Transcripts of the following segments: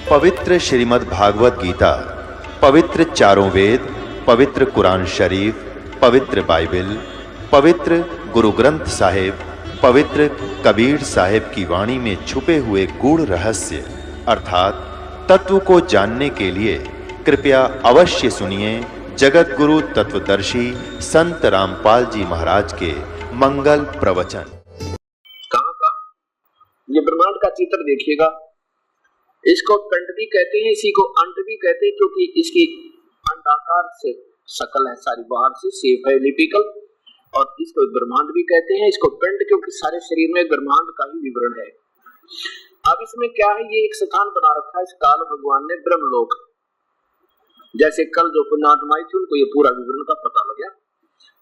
पवित्र श्रीमद् भागवत गीता, पवित्र चारों वेद, पवित्र कुरान शरीफ, पवित्र बाइबल, पवित्र गुरु ग्रंथ साहिब, पवित्र कबीर साहिब की वाणी में छुपे हुए गूढ़ रहस्य अर्थात तत्व को जानने के लिए कृपया अवश्य सुनिए जगत गुरु तत्वदर्शी संत रामपाल जी महाराज के मंगल प्रवचन। कहाँ का ये ब्रह्मांड का चित्र देखिएगा। इसको पिंड भी कहते हैं, इसी को अंड भी कहते हैं, क्योंकि इसकी अंडाकार से शकल है, सारी बाहर से शेप है एलिप्टिकल, और इसको ब्रह्मांड भी कहते हैं। इसको पिंड क्योंकि सारे शरीर में ब्रह्मांड का ही विवरण है। अब इसमें क्या है, ये एक स्थान बना रखा है इस काल भगवान ने, ब्रह्मलोक। जैसे कल जो पुण्यात्मा थी उनको ये पूरा विवरण का पता लगा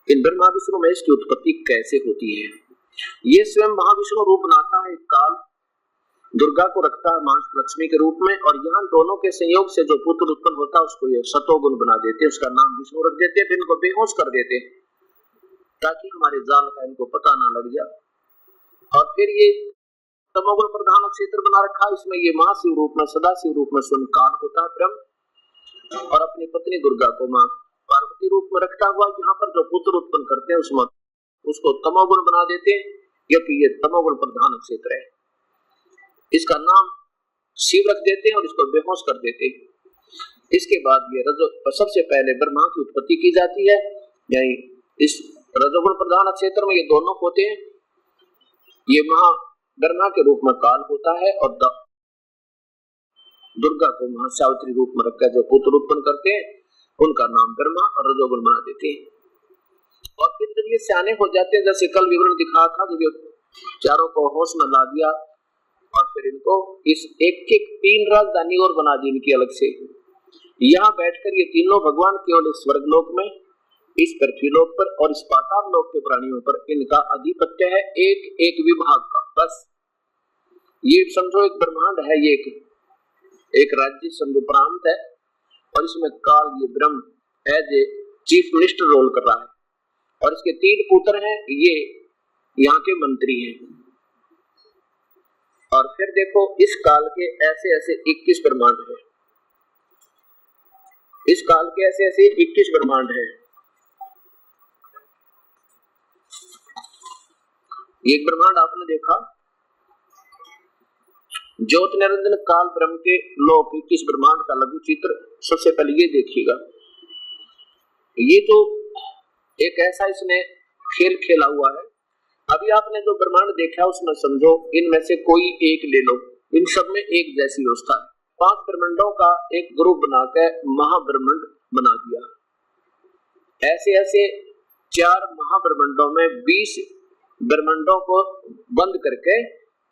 इन ब्रह्मा विष्णु में इसकी उत्पत्ति कैसे होती है। ये स्वयं महाविष्णु रूप बनाता है, काल दुर्गा को रखता है मां लक्ष्मी के रूप में, और यहाँ दोनों के संयोग से जो पुत्र उत्पन्न होता है उसको ये सतोगुण बना देते हैं, उसका नाम विष्णु रख देते हैं, फिर इनको बेहोश कर देते हैं ताकि हमारे जाल का इनको पता ना लग जाए। और फिर ये तमोगुण प्रधान क्षेत्र बना रखा है, इसमें ये महाशिव रूप में सदाशिव रूप में स्वयं काल होता है ब्रह्म, और अपनी पत्नी दुर्गा को मां पार्वती रूप में रखता हुआ यहाँ पर जो पुत्र उत्पन्न करते हैं उसमें उसको तमोगुण बना देते हैं, क्योंकि ये तमोगुण प्रधान क्षेत्र है। इसका नाम शिव रख देते हैं और इसको बेहोश कर देते हैं। इसके बाद ये सबसे पहले ब्रह्मा की उत्पत्ति की जाती है, यानी इस रजोगुण प्रधान क्षेत्र में ये दोनों होते हैं। ये महा ब्रह्मा के रूप में काल होता है और दुर्गा को महासावित्री रूप में रखकर जो पुत्र उत्पन्न करते हैं उनका नाम ब्रह्मा और रजोगुण बना देते हैं। और फिर जब ये सियाने हो जाते हैं, जैसे कल विवरण दिखाया था, जब ये चारों को होश में ला दिया और फिर इनको इस एक एक 3 राजधानी और बना दी इनकी अलग से। यहाँ बैठकर ये तीनों भगवान केवल इस स्वर्ग लोक में, इस पृथ्वी लोक पर और इस पाताल लोक के प्राणियों पर इनका अधिपत्य है, एक एक विभाग का। बस ये समझो एक ब्रह्मांड है, ये एक राज्य समझो प्रांत है, और इसमें काल ये ब्रह्म as a chief minister role कर रहा है, और इसके 3 पुत्र हैं, ये यहाँ के मंत्री हैं। और फिर देखो इस काल के ऐसे ऐसे 21 ब्रह्मांड है, इस काल के ऐसे ऐसे 21 ब्रह्मांड है। एक ब्रह्मांड आपने देखा ज्योत निरंजन काल ब्रह्म के लोक 21 ब्रह्मांड का लघु चित्र। सबसे पहले ये देखिएगा, ये तो एक ऐसा इसने खेल खेला हुआ है। अभी आपने जो ब्रह्मांड देखा उसमें समझो इनमें से कोई एक ले लो, इन सब में एक जैसी व्यवस्था है। 5 ब्रह्मांडों का एक ग्रुप बनाकर महाब्रह्मांड बना दिया। ऐसे ऐसे 4 महाब्रह्मांडों में 20 ब्रह्मांडों को बंद करके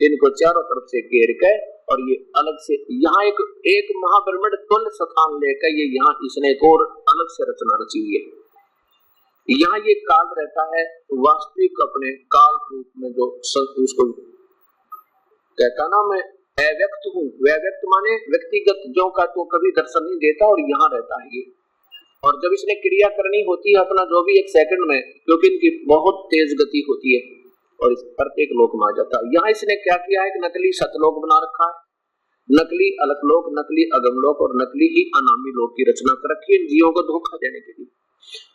इनको चारों तरफ से घेर के, और ये अलग से यहाँ एक महाब्रह्मांड तुल्य स्थान लेकर ये यहाँ इसने एक और अलग से रचना रची हुई है। यहाँ ये काल रहता है वास्तविक अपने काल रूप में, जो उसको कहता ना मैं अव्यक्त हूँ, व्यक्त माने व्यक्तिगत, जो का तो कभी दर्शन नहीं देता, और यहाँ रहता है ये। और जब इसने क्रिया करनी होती है अपना जो भी 1 सेकंड में, क्योंकि इनकी बहुत तेज गति होती है और इस प्रत्येक लोक में आ जाता है। यहाँ इसने क्या किया है कि नकली सतलोक बना रखा है, नकली अलकलोक, नकली अगमलोक और नकली ही अनामी लोक की रचना कर रखी है जीवों को धोखा देने के लिए।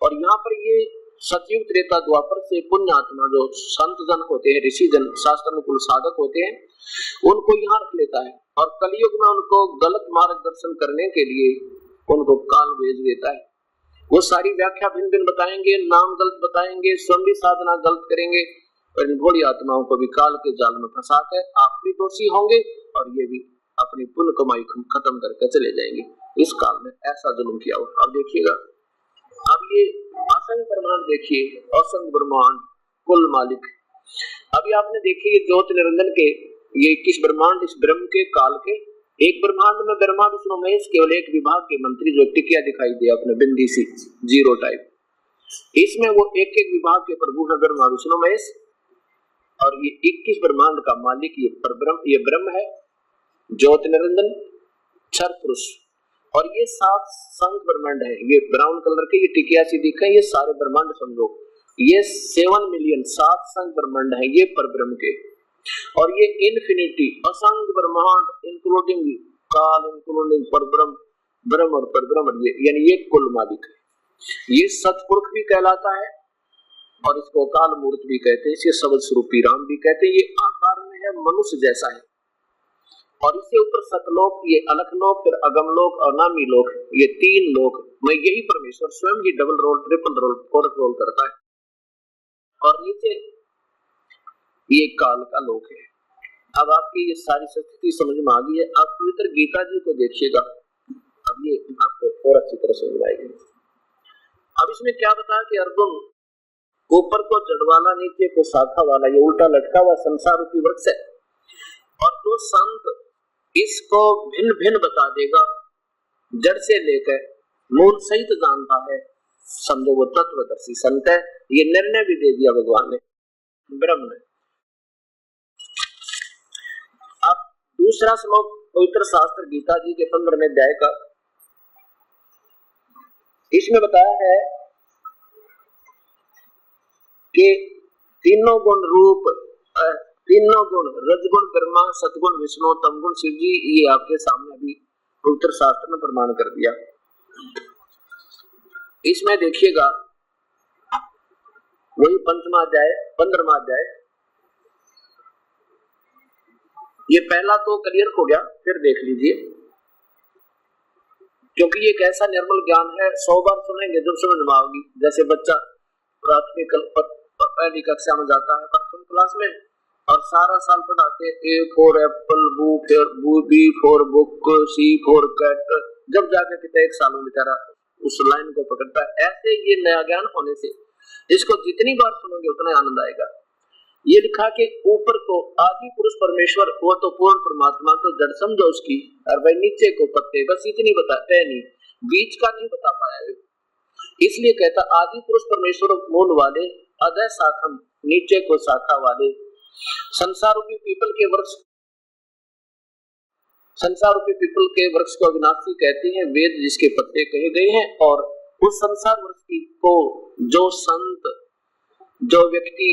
और यहाँ पर ये सतयुग त्रेता द्वापर से पुण्य आत्मा जो संत जन होते हैं, ऋषि जन, शास्त्र अनुकूल साधक होते हैं, उनको यहाँ रख लेता है, और कलयुग में उनको गलत मार्गदर्शन करने के लिए उनको काल भेज देता है। वो सारी व्याख्या भिन्न भिन्न बताएंगे, नाम गलत बताएंगे, स्वयं भी साधना गलत करेंगे, और इन भोली आत्माओं को भी काल के जाल में फंसा कर आप भी दोषी होंगे और ये भी अपनी पुण्य कमाई खत्म करके चले जाएंगे। इस काल में ऐसा जुल्म किया हुआ। अब देखिएगा, अब ये असंख्य ब्रह्मांड देखिए, असंख्य ब्रह्मांड कुल मालिक। अभी आपने देखिए ज्योत निरंजन के ये 21 ब्रह्मांड, इस ब्रह्म के काल के एक ब्रह्मांड में ब्रह्मा विष्णु महेश केवल एक विभाग के मंत्री, जो टिकिया दिखाई दे अपने बिंदी सी जीरो टाइप, इसमें वो एक एक विभाग के प्रभु है ब्रह्मा विष्णु महेश। और ये 21 ब्रह्मांड का मालिक ये परब्रह्म, ये ब्रह्म है ज्योत निरंजन क्षर पुरुष। और ये 7 संख्य ब्रह्मांड है, ये ब्राउन कलर के ये टिकिया सी दिखे, ये सारे ब्रह्मांड समझो, ये 7 मिलियन 7 संख्य ब्रह्मांड है ये परब्रह्म के। और ये इन्फिनिटी असंख्य ब्रह्मांड इंक्लूडिंग काल इनको परब्रह्म, ब्रह्म और परब्रह्म, यानी ये कुल मालिक है। ये सतपुरुष भी कहलाता है और इसको काल मूर्त भी कहते हैं, इसे शब्द स्वरूपी राम भी कहते हैं। ये आकार में है मनुष्य जैसा है और इससे ऊपर सतलोक, ये अलखलोक, फिर अगमलोक और नामी लोक, ये तीन लोक में यही परमेश्वर स्वयं ही double role, triple role, fourth role करता है। और नीचे ये काल का लोक है। अब आपकी ये सारी स्थिति समझ में आ गई है। आप पवित्र गीता जी को देखिएगा, अब ये आपको और अच्छी तरह समझ आएगी। अब इसमें क्या बताया कि अर्जुन ऊपर को जड़ वाला, नीचे को शाखा वाला, ये उल्टा लटका हुआ संसार रूपी वृक्ष है और जो संत इसको भिन्न भिन्न बता देगा, जड़ से लेकर मूल सहित जानता है, समझो वो तत्वदर्शी संत है। ये निर्णय भी दे दिया भगवान ने, ब्रह्म ने। अब दूसरा श्लोक पवित्र शास्त्र गीता जी के 15वें अध्याय का, इसमें बताया है कि तीनों गुण रूप, तीनों गुण रजगुण ब्रह्मा, सतगुण विष्णु, तमगुण शिव जी, ये आपके सामने अभी पवित्र शास्त्र ने प्रमाण कर दिया। इसमें देखिएगा वही 5वां अध्याय 15वां अध्याय, ये पहला तो क्लियर हो गया, फिर देख लीजिए क्योंकि ये एक ऐसा निर्मल ज्ञान है, 100 बार सुनेंगे जब समझ में आएगी। जैसे बच्चा प्राथमिक पहली कक्षा में जाता है, प्रथम क्लास में, और सारा साल पढ़ाते A for apple, B for book, C for cat, जब जाके कितना एक साल में बेचारा उस लाइन को पकड़ता है। ऐसे ये नया ज्ञान होने से इसको जितनी बार सुनोगे उतना आनंद आएगा। ये लिखा कि ऊपर को आदि पुरुष परमेश्वर, वो तो पूर्ण परमात्मा, तो जड़ समझो उसकी, और भाई नीचे को पत्ते, बस इतनी बताते नहीं, बीच का नहीं बता पाया है। इसलिए कहता आदि पुरुष परमेश्वर मूल वाले, अदय शाखम, नीचे को शाखा वाले, संसार रूपी पीपल के वृक्ष, संसार रूपी पीपल के वृक्ष को अविनाशी कहते हैं, वेद जिसके पत्ते कहे गए हैं। और उस संसार वृक्ष को जो संत, जो व्यक्ति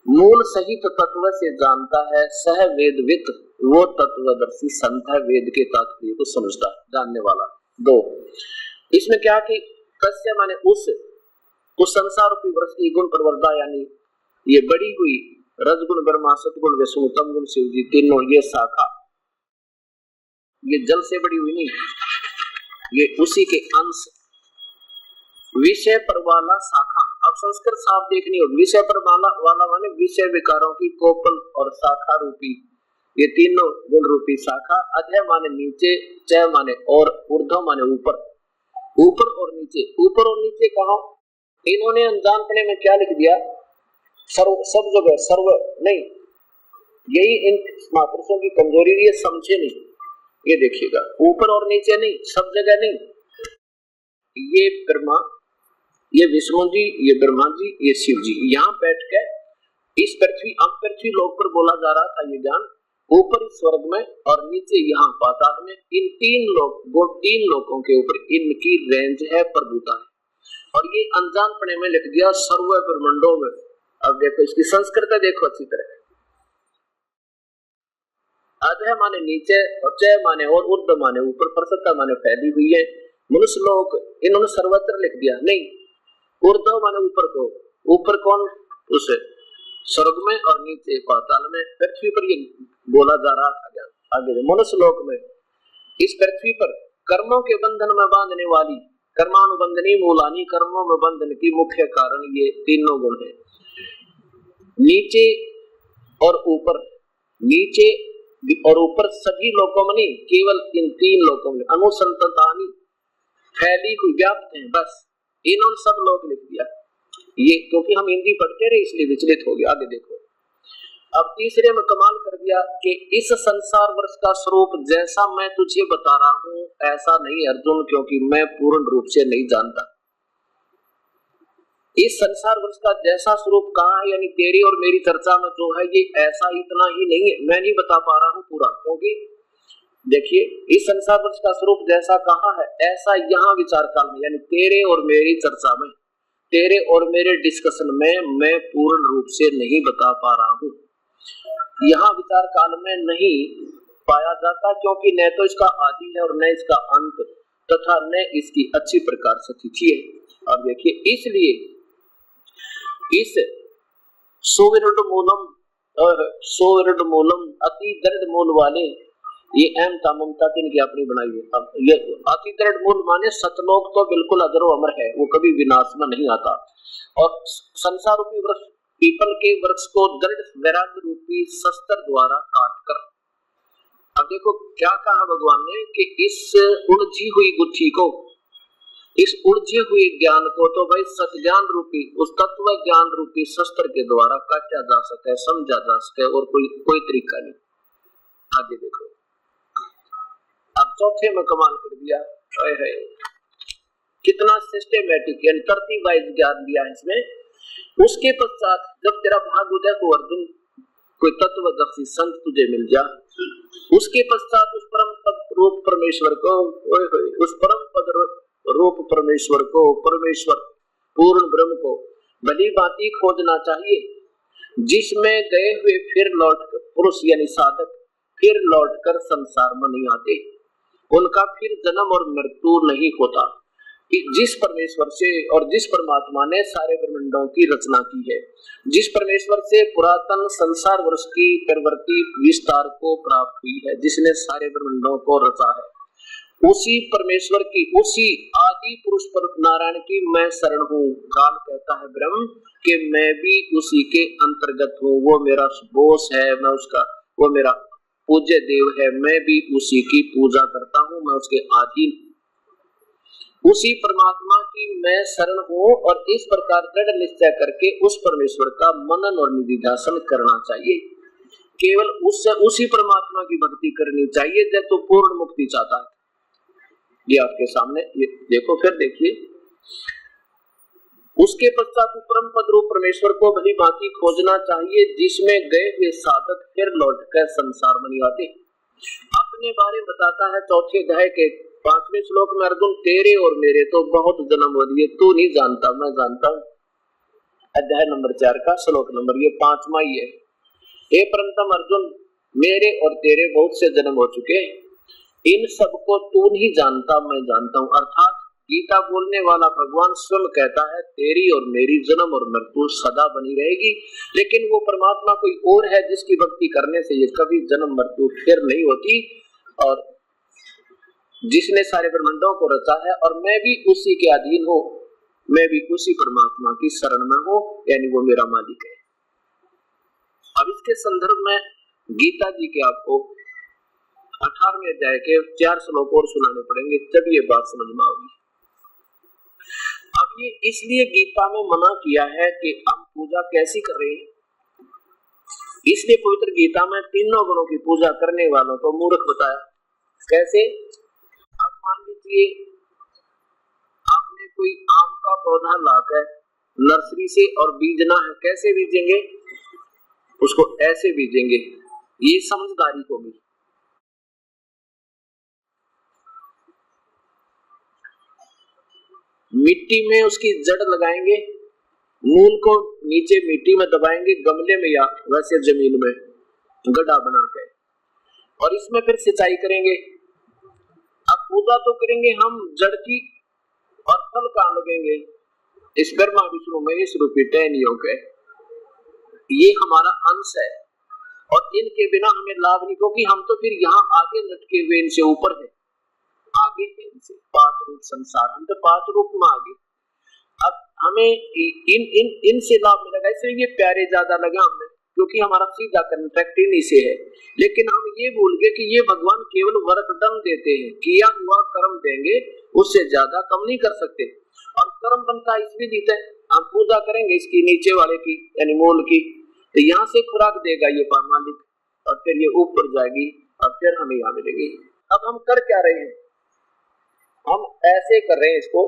मूल सहित तत्व से जानता है, सह वेदवित, वो तत्वदर्शी संत है, वेद के तात्पर्य को समझता है, जानने वाला। 2, इसमें क्या कि कस्य माने उस संसार रूपी वृक्ष की गुण प्रवर्धा, यानी ये बड़ी हुई रजगुण ब्रह्मा, सतगुण विष्णु, तमगुण शिव जी, तीनों ये शाखा, ये जल से बड़ी हुई नहीं, ये उसी के अंश, विषय पर वाला शाखा। अब संस्कृत साफ देखनी होगी, विषय पर वाला माने विषय विकारों की कोपल, और शाखा रूपी, ये तीनों गुण रूपी शाखा। अधय माने नीचे, च माने और, ऊर्ध्व माने ऊपर, ऊपर और नीचे। ऊपर और नीचे कहा, इन्होंने अनजानपने में क्या लिख दिया, सर्व, सब जगह सर्व नहीं, यही इन महापुरुषों की कमजोरी, ये समझे नहीं। ये देखिएगा, ऊपर और नीचे नहीं, सब जगह नहीं, ये ब्रह्मा, ये विष्णु जी, ये ब्रह्मा जी, ये शिव जी, यहाँ बैठ के इस पृथ्वी, अब पृथ्वी लोक पर बोला जा रहा था ये ज्ञान, ऊपर स्वर्ग में और नीचे यहाँ पाताल में, इन तीन लोकों के ऊपर इनकी रेंज है, प्रभुता है। और ये अनजानपने में लिख दिया सर्व ब्रह्मांडों में। अब देखो इसकी संस्कृत देखो अच्छी तरह, अधः माने नीचे, और चय माने और, ऊर्ध्व माने ऊपर, प्रसन्नता माने फैली हुई है। मनुष्य लोक इन्होंने सर्वत्र लिख दिया, नहीं, ऊर्ध्व माने ऊपर को, ऊपर कौन, उसे स्वर्ग में, और नीचे पाताल में, पृथ्वी पर ये बोला जा रहा था ज्ञान। आगे मनुष्य लोक में, इस पृथ्वी पर कर्मों के बंधन में बांधने वाली, कर्मानुबंधनी मूलानी, कर्मों में बंधन की मुख्य कारण ये तीनों गुण है। नीचे और ऊपर, नीचे और ऊपर सभी लोकों में नहीं, केवल इन तीन लोकों में, अनुसंततानी, फैली हुई, व्याप्त है, बस इन्होंने सब लोग लिख दिया। ये क्योंकि हम हिंदी पढ़ते रहे इसलिए विचलित हो गया। आगे देखो, अब तीसरे में कमाल कर दिया कि इस संसार वर्ष का स्वरूप जैसा मैं तुझे बता रहा हूँ ऐसा नहीं अर्जुन, क्योंकि मैं पूर्ण रूप से नहीं जानता। इस संसार वर्ष का जैसा स्वरूप कहाँ है, यानी तेरी और मेरी चर्चा में जो है, ये ऐसा इतना ही नहीं है, मैं नहीं बता पा रहा हूँ पूरा, क्योंकि देखिए इस संसार वर्ष का स्वरूप जैसा कहाँ है, ऐसा यहाँ विचार काल में, यानी तेरे और मेरी चर्चा में, तेरे और मेरे डिस्कशन में मैं पूर्ण रूप से नहीं बता पा रहा हूँ। यहाँ विचार काल में नहीं, पाया जाता, क्योंकि न तो इसका आदि है और न इसका अंत, तथा न इसकी अच्छी प्रकार से तिथि है। और देखिए, इसलिए इस सोविरड मूलम अति दृढ़ मूल वाले, ये अहमता ममता इनकी अपनी बनाई है। अब ये अति दृढ़ मूल माने सतलोक तो बिल्कुल अजरो अमर है, वो कभी विनाश में नहीं आता। और संसार रूपी वृक्ष पीपल के वृक्ष को दृढ़ वैराग्य रूपी शस्त्र द्वारा काट कर, अब देखो क्या कहा भगवान ने कि इस उलझी हुई गुत्थी को, इस उलझे हुए ज्ञान को तो भाई सत्ज्ञान रूपी, उस तत्व ज्ञान रूपी शस्त्र के द्वारा काटा जा सके, समझा जा सके, और कोई तरीका नहीं। आगे देखो, अब चौथे में कमाल कर दिया है, कितना सिस्टेमेटिक यानी तरतीब वाइज ज्ञान दिया है इसमें। उसके पश्चात जब तेरा भाग उदय हो अर्जुन, कोई तत्वदर्शी संत तुझे मिल जा, उसके पश्चात उस परम पद रूप परमेश्वर को, उस परम पद रूप परमेश्वर को, परमेश्वर पूर्ण ब्रह्म को भली भांति खोजना चाहिए, जिसमें गए हुए फिर लौट कर पुरुष यानी साधक फिर लौटकर संसार में नहीं आते, उनका फिर जन्म और मृत्यु नहीं होता। जिस परमेश्वर से और जिस परमात्मा ने सारे ब्रह्मांडों की रचना की है, जिस परमेश्वर से पुरातन संसार वर्ष की प्रवृत्ति विस्तार को प्राप्त हुई है, जिसने सारे ब्रह्मांडों को रचा है, उसी परमेश्वर की, उसी आदि पुरुष पर नारायण की मैं शरण हूँ। काल कहता है ब्रह्म कि मैं भी उसी के अंतर्गत हूँ, वो मेरा बोस है, मैं उसका, वो मेरा पूज्य देव है, मैं भी उसी की पूजा करता हूँ, मैं उसके अधीन, उसी परमात्मा की मैं शरण हूँ। और इस प्रकार दृढ़ निश्चय करके उस परमेश्वर का मनन और निधिध्यासन करना चाहिए। केवल उसी परमात्मा की भक्ति करनी चाहिए जब तो पूर्ण मुक्ति चाहता है। ये आपके सामने, ये देखो, फिर देखिए, उसके पश्चात परम पद रूप परमेश्वर को भली भांति खोजना चाहिए, जिसमें गए हुए साधक फिर लौटकर संसार में नहीं आते। अपने बारे में बताता है चौथे अध्याय के 5वें श्लोक में, अर्जुन तेरे और मेरे तो बहुत जन्म हो लिए, तू नहीं जानता मैं जानता हूँ। अध्याय नंबर 4 का श्लोक नंबर ये 5वां ही है। हे परंतम अर्जुन, मेरे और तेरे बहुत से जन्म हो चुके, इन सबको तू नहीं जानता मैं जानता हूँ। अर्थात गीता बोलने वाला भगवान स्वयं कहता है तेरी और मेरी जन्म और मृत्यु सदा बनी रहेगी, लेकिन वो परमात्मा कोई और है जिसकी भक्ति करने से ये कभी जन्म मृत्यु फिर नहीं होती, और जिसने सारे ब्रह्मांडों को रचा है, और मैं भी उसी के अधीन हूँ, मैं भी उसी परमात्मा की शरण में हूँ, यानी वो मेरा मालिक है। अब इसके संदर्भ में गीता जी के आपको 18वें अध्याय के 4 श्लोक और सुनाने पड़ेंगे, तब ये बात समझ में आएगी। अब ये इसलिए गीता में मना किया है कि हम पूजा कैसी कर रहे हैं, इसलिए पवित्र गीता में तीनों गुणों की पूजा करने वालों को मूर्ख बताया। कैसे? अब मान लीजिए आपने कोई आम का पौधा लाकर नर्सरी से और बीजना है, कैसे बीजेंगे? उसको ऐसे बीजेंगे, ये समझदारी होगी। मिट्टी में उसकी जड़ लगाएंगे, मूल को नीचे मिट्टी में दबाएंगे, गमले में या वैसे जमीन में गड्ढा बनाकर, और इसमें फिर सिंचाई करेंगे। अब पूजा तो करेंगे हम जड़ की, और फल कहाँ लगेंगे? इस ब्रह्मा विष्णु महेश रूपी टहनियों के। ये हमारा अंश है, और इनके बिना हमें लाभ नहीं, क्योंकि हम तो फिर यहाँ आगे लटके हुए इनसे ऊपर है, आगे है इनसे, 5 रूप संसार, हम तो 5 रूप में आगे। अब हमें इनसे लाभ मिलेगा, इसलिए ये प्यारे ज्यादा लगा हमें, क्योंकि हमारा सीधा कॉन्ट्रैक्ट इन्हीं से है। लेकिन हम ये भूल गए कि ये भगवान केवल वर्कडम देते हैं, किया हुआ कर्म देंगे, उससे ज्यादा कम नहीं कर सकते। और कर्म बनता इसलिए देते हैं, हम पूजा करेंगे इसकी नीचे वाले की यानी मूल की, तो यहाँ से खुराक देगा ये मालिक, और फिर ये ऊपर जाएगी, और फिर हमें यहाँ मिलेगी। अब हम कर क्या रहे हैं? हम ऐसे कर रहे हैं इसको,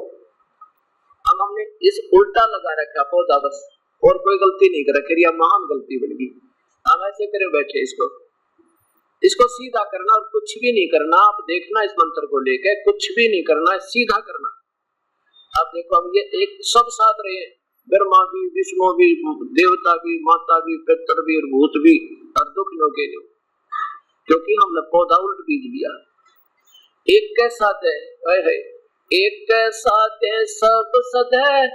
अब हमने इस उल्टा लगा रखा पौधा बस, और कोई गलती नहीं कर रखी, या महान गलती बन गई। हम ऐसे करे बैठे, इसको सीधा करना और कुछ भी नहीं करना। आप देखना इस मंत्र को लेकर कुछ भी नहीं करना, सीधा करना। अब देखो हम ये एक सब साथ रहे हैं, ब्रह्मा भी, विष्णु भी, देवता भी, माता भी, पितर भी और भूत भी, और दुख लोग के जो क्योंकि हमने पौधा उल्ट बीज लिया। एक के साथ है, एक के साथ है सब सद है,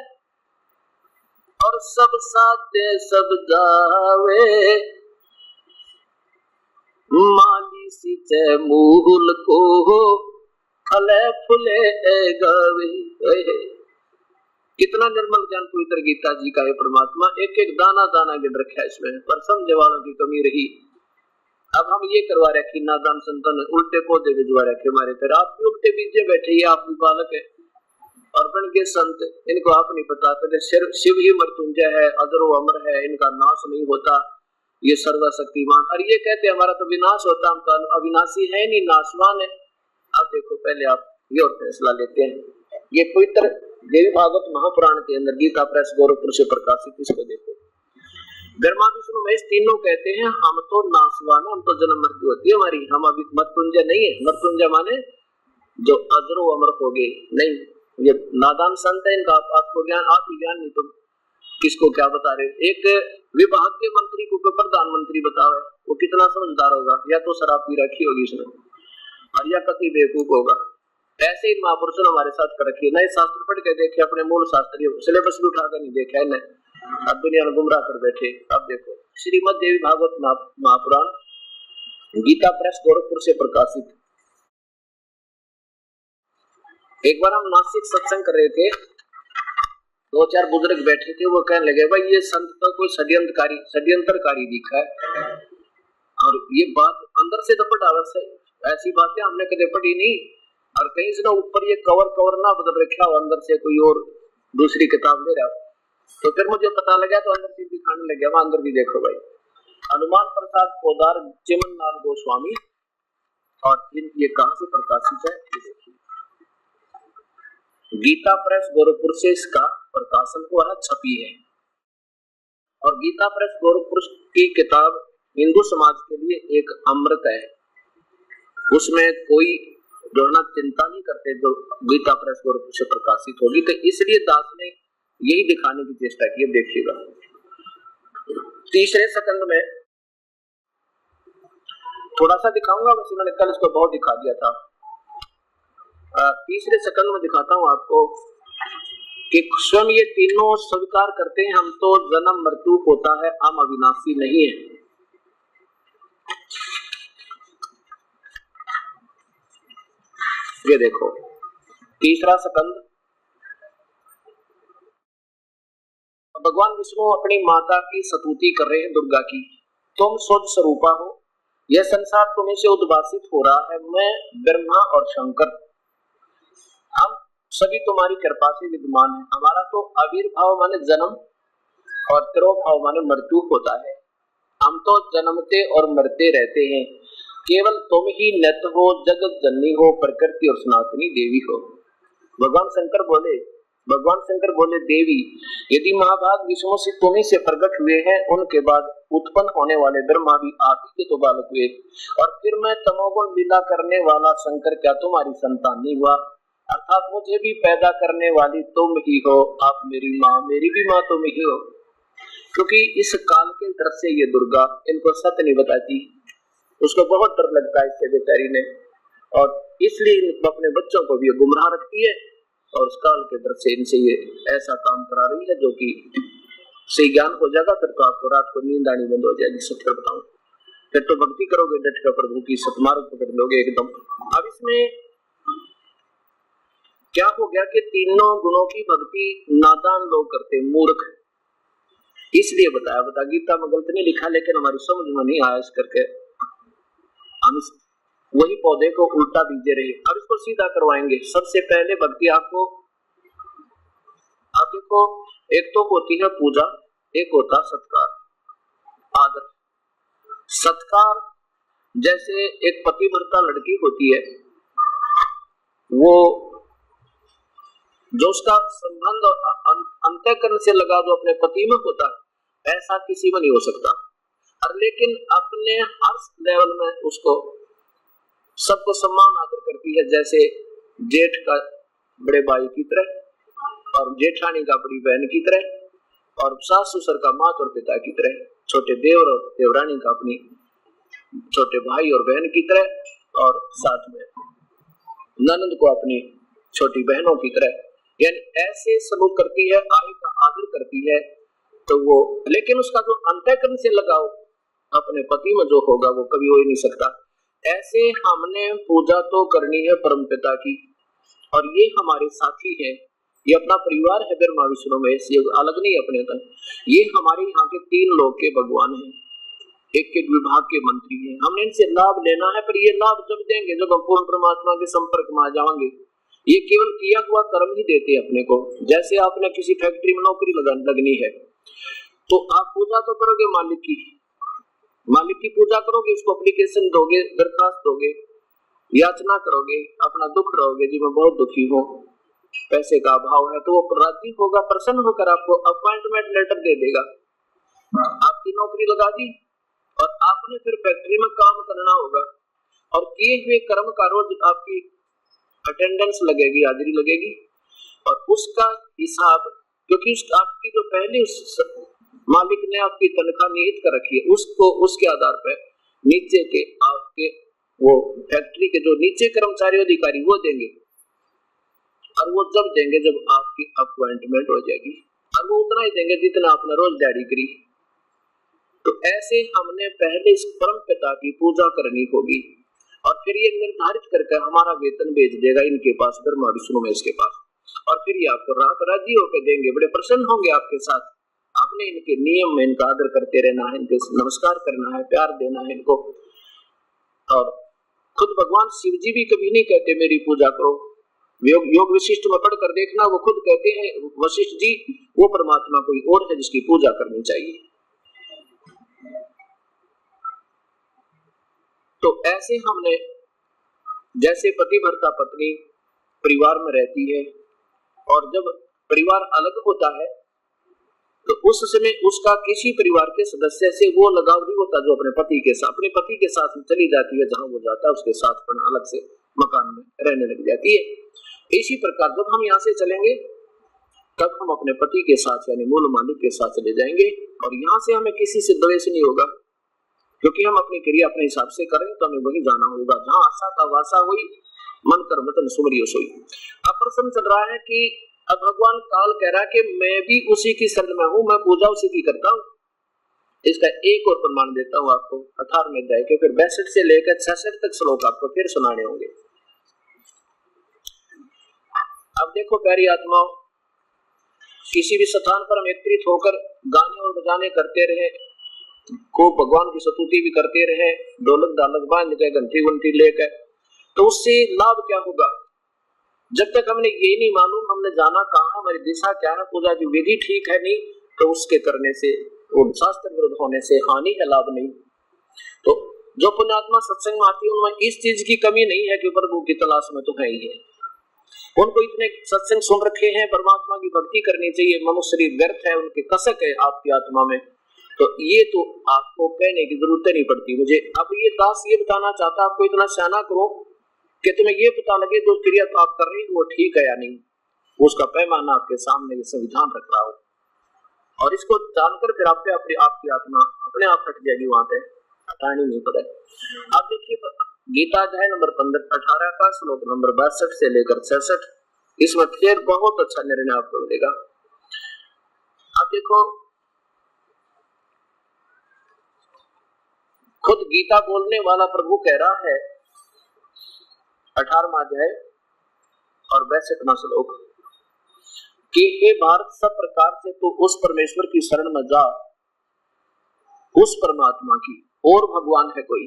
और सब साथ है सब जावे, माली सींचे मूल को फले फुले गावे। कितना निर्मल ज्ञान पवित्र गीता जी का है परमात्मा, एक एक दाना दाना गिन रखा है इसमें, पर समझे वालों की कमी रही। अब हम ये करवा रहे कि नादान संतों ने उल्टे पौधे भिजवा रखे हमारे तरह। आप भी उल्टे बीजे बैठे, ये आप भी बालक है और बन गए संत, इनको आप नहीं पता। शिव ही मृत्युंजय है, अजर व अमर है, इनका नाश नहीं होता, ये सर्वशक्तिमान। और ये कहते हमारा तो विनाश होता, हम तो अविनाशी है नहीं, नाशवान है। अब देखो पहले आप ये और फैसला लेते हैं। ये पवित्र देवी भागवत महापुराण के अंदर गीता प्रेस गोरखपुर से प्रकाशित, इसको देखो। ब्रह्मा विष्णु महेश तीनों कहते हैं हम तो नाशवान, हम तो जन्म मृत्यु होती है हमारी, हम अभी मृत्युंजय नहीं है। मृत्युंजय माने जो अजरो अमर हो गए नहीं। ये नादान संत है, इनका आपको ज्ञान, आप ही ज्ञान नहीं तो किसको क्या बता रहे। एक विभाग के मंत्री को प्रधानमंत्री बताओ, वो कितना समझदार होगा, या तो शराब पी रखी होगी इसने और या कति बेवकूफ होगा। ऐसे ही महापुरुषों हमारे साथ कर रखी है, नए शास्त्र पढ़ के देखे, अपने मूल शास्त्रीय सिलेबस भी उठाकर नहीं देखा है, अब दुनिया में गुमराह कर बैठे। अब देखो श्रीमद् देवी भागवत महापुराण गीता प्रेस गोरखपुर से प्रकाशित। एक बार हम नासिक सत्संग कर रहे थे, 2-4 बुजुर्ग बैठे थे, वो कहने लगे भाई ये संत तो कोई षड्यंत्रकारी दिखा है, और ये बात अंदर से तो पटावस है, ऐसी बातें हमने कभी पढ़ी नहीं। और कहीं से ना ऊपर ये कवर ना बदल रखा हो, अंदर से कोई और दूसरी किताब ले रहा हो। तो फिर मुझे पता लगा, तो अंदर से दिखाने लग गया, वहां अंदर भी देखो भाई, हनुमान प्रसाद पोदार चिमन लाल गोस्वामी, और ये कहां से प्रकाशित है ये देखिए। गीता प्रेस गोरखपुर से इसका प्रकाशन हुआ है, छपी है। और गीता प्रेस गोरखपुर की किताब हिंदू समाज के लिए एक अमृत है, उसमें कोई जो ना चिंता नहीं करते जो गीता प्रेस गोरखपुर से प्रकाशित होगी। तो इसलिए दास ने यही दिखाने की चेष्टा की। देखिएगा तीसरे सेकंड में थोड़ा सा दिखाऊंगा, वैसे मैंने कल इसको बहुत दिखा दिया था। तीसरे सेकंड में दिखाता हूं आपको कि स्वयं ये तीनों स्वीकार करते हैं, हम तो जन्म मृत्यु होता है, हम अविनाशी नहीं है। ये देखो तीसरा स्कंद, भगवान विष्णु अपनी माता की स्तुति कर रहे हैं, दुर्गा की। तुम शुद्ध स्वरूपा हो, यह संसार तुम्हें से उद्भासित हो रहा है, मैं ब्रह्मा और शंकर हम सभी तुम्हारी कृपा से विद्यमान है। हमारा तो आविर्भाव माने जन्म और तिरोभाव माने मृत्यु होता है। हम तो जन्मते और मरते रहते हैं, केवल तुम ही नित्य हो, जगत जननी हो, प्रकृति और सनातनी देवी हो। भगवान शंकर बोले देवी, यदि महाभाग विष्णु से तुम्ही से प्रकट हुए हैं, उनके बाद उत्पन्न होने वाले ब्रह्मा भी आप ही के तो बालक हुए, और फिर मैं तमोगुण लीला करने वाला शंकर क्या तुम्हारी संतान नहीं हुआ? अर्थात मुझे भी पैदा करने वाली तुम ही हो, आप मेरी माँ, मेरी भी माँ तुम ही हो। क्योंकि इस काल के डर से ये दुर्गा इनको सत्य नहीं बताती, उसको बहुत डर लगता है इससे बेचारी ने, और इसलिए अपने बच्चों को भी गुमराह रखती है, और उस काल के डर से इनसे ये ऐसा काम करा रही है, जो कि सही ज्ञान हो जाएगा फिर तो आपको रात को नींद आनी बंद हो जाएगी। सत्य बताऊं, फिर तो भक्ति करोगे डट कर, प्रभु की सतमार्ग पकड़ लोगे एकदम। अब इसमें क्या हो गया कि तीनों गुणों की भक्ति नादान लोग करते, मूर्ख, इसलिए बता गीता में गलत नहीं लिखा, लेकिन हमारी समझ में नहीं आया, इस करके हम इस वही पौधे को उल्टा बीजे रहे। अब इसको सीधा करवाएंगे। सबसे पहले भक्ति आपको, आप देखो, एक तो होती है पूजा, एक होता सत्कार, आदर। सत्कार जैसे एक पतिव्रता लड़की होती है, वो जो उसका संबंध अंतःकरण से लगा जो अपने पति में होता है, ऐसा किसी में नहीं हो सकता। और लेकिन अपने हर लेवल में उसको सबको सम्मान आदर करती है, जैसे जेठ का बड़े भाई की तरह, और जेठानी का बड़ी बहन की तरह, और सास ससुर का माता और पिता की तरह, छोटे देवर और देवरानी का अपनी छोटे भाई और बहन की तरह, और साथ में ननद को अपनी छोटी बहनों की तरह, यानी ऐसे सलूक करती है, आय का आदर करती है। तो वो, लेकिन उसका जो अंतःकरण से लगाव अपने पति में जो होगा वो कभी हो ही नहीं सकता। ऐसे हमने पूजा तो करनी है परमपिता की, और ये हमारे साथी है, ये अपना परिवार है ब्रह्मा विष्णु महेश, ये अलग नहीं अपने तक। ये हमारे यहाँ के 3 लोक के भगवान हैं, एक एक विभाग के मंत्री हैं। हमने इनसे लाभ लेना है, पर ये लाभ जब देंगे जब हम पूर्ण परमात्मा के संपर्क में आ जाएंगे। ये केवल किया हुआ कर्म ही देते अपने को। जैसे आपने किसी फैक्ट्री में नौकरी लगनी है, तो आप पूजा तो करोगे मालिक की पूजा करोगे, उसको एप्लीकेशन दोगे, दरखास्त दोगे, याचना करोगे, अपना दुख रहोगे जी मैं बहुत दुखी हूँ, पैसे का अभाव है, तो वो राजी होगा, प्रसन्न होकर आपको अपॉइंटमेंट लेटर दे देगा, आपकी नौकरी लगा दी, और आपने फिर फैक्ट्री में काम करना होगा, और किए हुए कर्म का रोज आपकी अटेंडेंस लगेगी, हाजिरी लगेगी, और उसका हिसाब, क्योंकि आपकी जो पहले मालिक ने आपकी तनख्वाह नियत कर रखी है, उसको उसके आधार पर नीचे के आपके वो फैक्ट्री के जो नीचे कर्मचारी अधिकारी वो देंगे, और वो जब देंगे जब आपकी अपॉइंटमेंट हो जाएगी, और वो उतना ही देंगे जितना आपने रोज दिहाड़ी करी। तो ऐसे हमने पहले इस परम पिता की पूजा करनी होगी, और फिर ये निर्धारित करके हमारा वेतन भेज देगा इनके पास, ब्रह्मा विष्णु महेश के पास, और फिर ये आपको राजी होकर देंगे, बड़े प्रसन्न होंगे आपके साथ। आपने इनके नियम में इनका आदर करते रहना है, इनके नमस्कार करना है, प्यार देना है इनको। और खुद भगवान शिव जी भी कभी नहीं कहते मेरी पूजा करो, योग विशिष्ट में पढ़कर देखना, वो खुद कहते हैं वशिष्ठ जी वो परमात्मा कोई और है जिसकी पूजा करनी चाहिए। तो ऐसे हमने, जैसे पति भर्ता पत्नी परिवार में रहती है, और जब परिवार अलग होता है तो उस समय उसका किसी परिवार के सदस्य से वो लगाव नहीं होता जो अपने पति के साथ चली जाती है, जहां वो जाता है उसके साथ अपना अलग से मकान में रहने लग जाती है। इसी प्रकार जब हम यहाँ से चलेंगे तब हम अपने पति के साथ यानी मूल मालिक के साथ चले जाएंगे, और यहाँ से हमें किसी से द्वेष नहीं होगा, क्योंकि हम अपनी क्रिया अपने हिसाब से करें तो हमें वही जाना होगा जहाँ आशा था वासा हुई, मन कर वतन सुमरियो सोई। अब प्रश्न चल रहा है कि अब भगवान काल कह रहा है कि मैं भी उसी की शरण में हूँ, मैं पूजा उसी की करता हूँ। इसका एक और प्रमाण देता हूँ आपको 18वें अध्याय के फिर 62 से लेकर 66 तक श्लोक आपको फिर सुनाने होंगे। अब देखो प्यारी आत्माओं, किसी भी स्थान पर हम एकत्रित होकर गाने और बजाने करते रहे, खूब भगवान की स्तुति भी करते रहे, ढोलक ढालक बांध के घंटी घंटी लेकर, तो उससे लाभ क्या होगा? जब तक हमने ये नहीं मालूम हमने जाना कहाँ, हमारी दिशा क्या है, पूजा की विधि ठीक है नहीं, तो उसके करने से वो शास्त्र विरुद्ध होने से हानि है, लाभ नहीं। तो जो पुण्यात्मा सत्संग में आती है उनमें इस चीज की कमी नहीं है कि प्रभु की तलाश में तो है ही है, उनको इतने सत्संग सुन रखे हैं, परमात्मा की भक्ति करनी चाहिए, मनुष्य शरीर व्यर्थ है, उनके कसक है आपकी आत्मा में, तो ये तो आपको कहने की जरूरत नहीं पड़ती मुझे। अब ये दास ये बताना चाहता आपको इतना सियाना करो कि तुम्हें ये पता लगे जो क्रिया तो आप कर रही हो वो ठीक है या नहीं, उसका पैमाना आपके सामने संविधान रख रहा हो, और इसको जानकर फिर आपकी आत्मा अपने आप हट जाएगी, वहां पे हटानी नहीं पड़े। अब देखिए गीता अध्याय नंबर 18 का श्लोक नंबर 62 से लेकर 66, इसमें फिर बहुत अच्छा निर्णय आपको मिलेगा। अब देखो खुद गीता बोलने वाला प्रभु कह रहा है 18वां अध्याय और 62वां श्लोक कि हे भारत, सब प्रकार से तो उस परमेश्वर की शरण में जा, उस परमात्मा की और भगवान है कोई,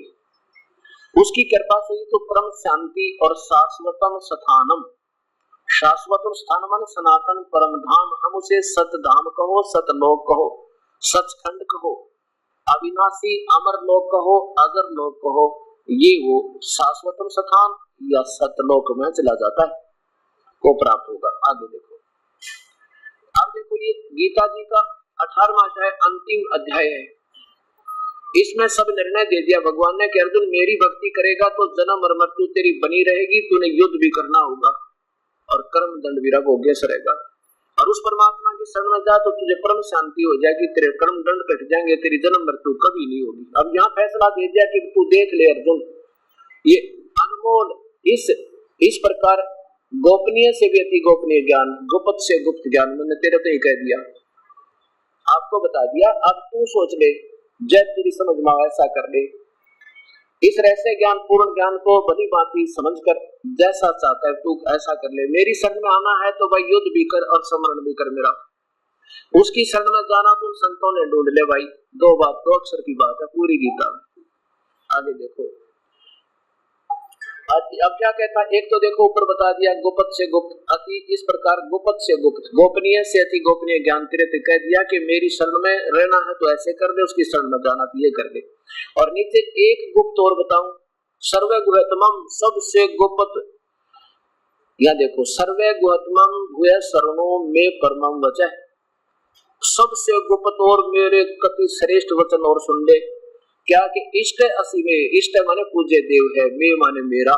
उसकी कृपा से ही तो परम शांति और शाश्वतम स्थानम, शाश्वतम स्थान माने सनातन परम धाम, हम उसे सतधाम कहो, सतलोक कहो, सचखंड कहो, अविनाशी अमर लोक कहो, अजर लोक कहो, ये वो शाश्वतम स्थान या सतलोक में चला जाता है को प्राप्त होगा। आगे देखो, अब देखो ये गीता जी का 18वां अध्याय अंतिम अध्याय है, इसमें सब निर्णय दे दिया भगवान ने कि अर्जुन मेरी भक्ति करेगा तो जन्म और मृत्यु तेरी बनी रहेगी, तूने युद्ध भी करना होगा और कर्म दंड भी भोग्य रहेगा, और उस परमात्मा की की शरण में जा तो तुझे परम शांति हो जाएगी, तेरे कर्म दंड कट जाएंगे, तेरी जन्म मृत्यु कभी नहीं होगी। अब यहाँ फैसला दे दिया कि तू देख ले अर्जुन, ये अनमोल इस प्रकार गोपनीय से भी अति गोपनीय ज्ञान, गुप्त से गुप्त ज्ञान मैंने तेरे को ही कह दिया, आपको बता दिया। अब तू सोच ले, जब तेरी समझ में ऐसा कर ले, इस रहस्य ज्ञान पूर्ण ज्ञान को भली भांति समझकर जैसा चाहता है तू ऐसा कर ले। मेरी शरण में आना है तो भाई युद्ध भी कर और समरण भी कर मेरा। उसकी शरण में जाना तो संतों ने ढूंढ ले भाई, दो अक्षर की बात है पूरी गीता में। आगे देखो अब क्या कहता है, एक तो देखो ऊपर बता दिया गुप्त से गुप्त अति, इस प्रकार गुप्त से गुप्त गोपनीय से अति गोपनीय ज्ञान तेरे ते कह दिया कि मेरी शरण में रहना है तो ऐसे कर दे, उसकी शरण में जाना तो ये कर दे। और नीचे एक गुप्त और बताऊं, सर्वे गुह्यतमम सबसे गुप्त, या देखो सर्वे गुह्यतमम भूय शरणो में परमम वचः, सबसे गुप्त और मेरे कति श्रेष्ठ वचन और सुन ले। क्या कि इष्ट असी में, इष्ट माने पूज्य देव है, मैं माने मेरा,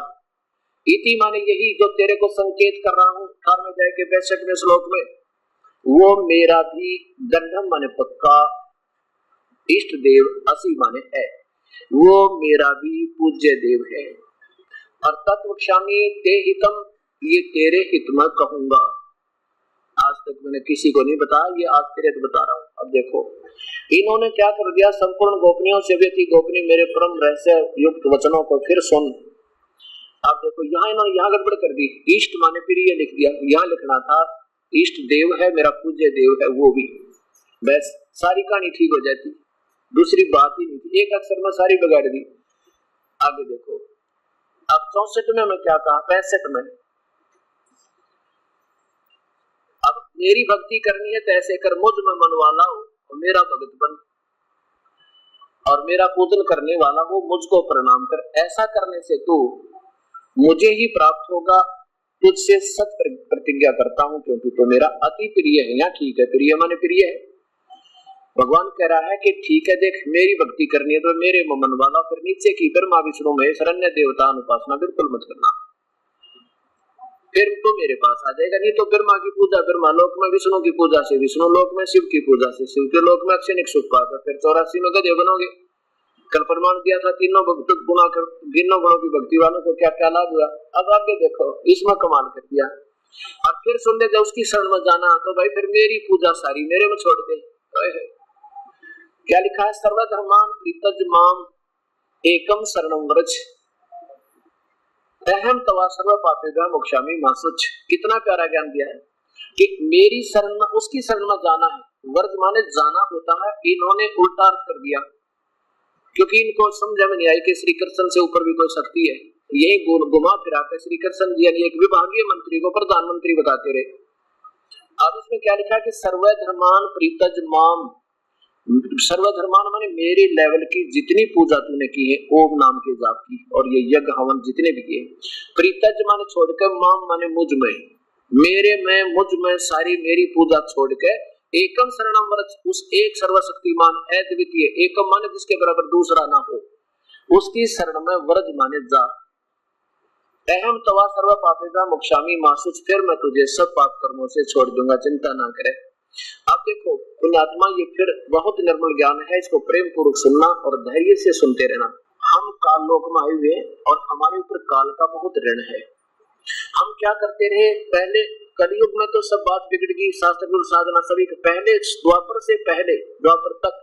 इति माने यही जो तेरे को संकेत कर रहा हूँ 18 के 62वें श्लोक में, वो मेरा भी गंधम माने पक्का, इष्ट देव असी माने है, वो मेरा भी पूज्य देव है। और तत्वक्षामी ते हितम, ये तेरे हित में कहूंगा। आज तक मैंने किसी को नहीं बताया, ये आज तेरे को बता रहा हूँ। अब देखो इन्होंने क्या कर दिया, संपूर्ण गोपनीयों से भी गोपनीय मेरे परम रहस्य युक्त वचनों को फिर सुन। अब देखो यहाँ इन्होंने यहाँ गड़बड़ कर दी, इष्ट माने प्रिय लिख दिया, यहाँ लिखना था इष्ट देव है मेरा पूज्य देव है, वो भी बस सारी कहानी ठीक हो जाती, दूसरी बात ही नहीं थी, एक अक्षर में सारी बिगाड़ दी। आगे देखो अब 64 में मैं क्या कहा, 65 में, अब मेरी भक्ति करनी है तो ऐसे कर, मुझ में मन वाला हो और मेरा भगत बन, और मेरा पूजन करने वाला वो मुझको प्रणाम कर। ऐसा करने से तू मुझे ही प्राप्त होगा, तुझसे सत प्रतिज्ञा करता हूँ, क्योंकि तो मेरा अति प्रिय है। यहाँ ठीक है, प्रिय माने प्रिय है। भगवान कह रहा है कि ठीक है देख, मेरी भक्ति करनी है तो मेरे मन वाला, फिर नीचे की ब्रह्मा विष्णु महेश अन्य देवता उपासना बिल्कुल मत करना, फिर तो मेरे पास आ जाएगा। नहीं तो ब्रह्मा की पूजा ब्रह्मा लोक में, विष्णु की पूजा से विष्णु लोक में, शिव की पूजा से शिव के लोक में अक्षनिक सुख पाकर फिर 84 में गधे बनोगे। कल प्रमाण दिया था तीनों गुणों की भक्ति वालों को क्या क्या लाभ हुआ। अब आगे देखो इसमें कमाल कर दिया, और फिर सुन ले जब उसकी शरण में जाना तो भाई फिर मेरी पूजा सारी मेरे में छोड़ दे। क्या लिखा है, सर्वधर्मान प्रीतज माम एकम शरणम व्रज अहम तवा सर्व पापेभ्यः मोक्षामि मा शुच। कितना प्यारा ज्ञान दिया है कि मेरी शरण में, उसकी शरण में जाना है, व्रज माने जाना होता है, इन्होंने उल्टा अर्थ कर दिया, क्योंकि इनको समझ में नहीं आई कि श्री कृष्ण से ऊपर भी कोई शक्ति है। यही घुमा फिरा के श्री कृष्ण जी यानी एक विभागीय मंत्री को प्रधानमंत्री बताते रहे। अब इसमें क्या लिखा कि सर्वधर्मान प्रीतज माम, सर्वधर्मान माने मेरे लेवल की जितनी पूजा तूने की है ओम नाम के जाप की, और ये यज्ञ हवन जितने भी किए, प्रीतज माने छोड़कर, माम माने मुझ में, मेरे में मुझ में सारी मेरी पूजा छोड़कर, एकम शरणम व्रज, उस एक सर्वशक्तिमान अद्वितीय, एकम माने जिसके बराबर दूसरा ना हो, उसकी शरण में व्रज माने जा। अहम तवा सर्व पापेभ्यः मोक्षामि मा शुच, फिर मैं तुझे सब पाप कर्मों से छोड़ दूंगा, चिंता ना करे। अब देखो पुण्यात्मा, ये फिर बहुत निर्मल ज्ञान है, इसको प्रेम पूर्वक सुनना और धैर्य से सुनते रहना। हम काल लोक में आए हुए और हमारे ऊपर काल का बहुत ऋण है। हम क्या करते रहे, पहले कलयुग में तो सब बात बिगड़ गई, शास्त्र गुरु साधना सभी पहले, द्वापर से पहले द्वापर तक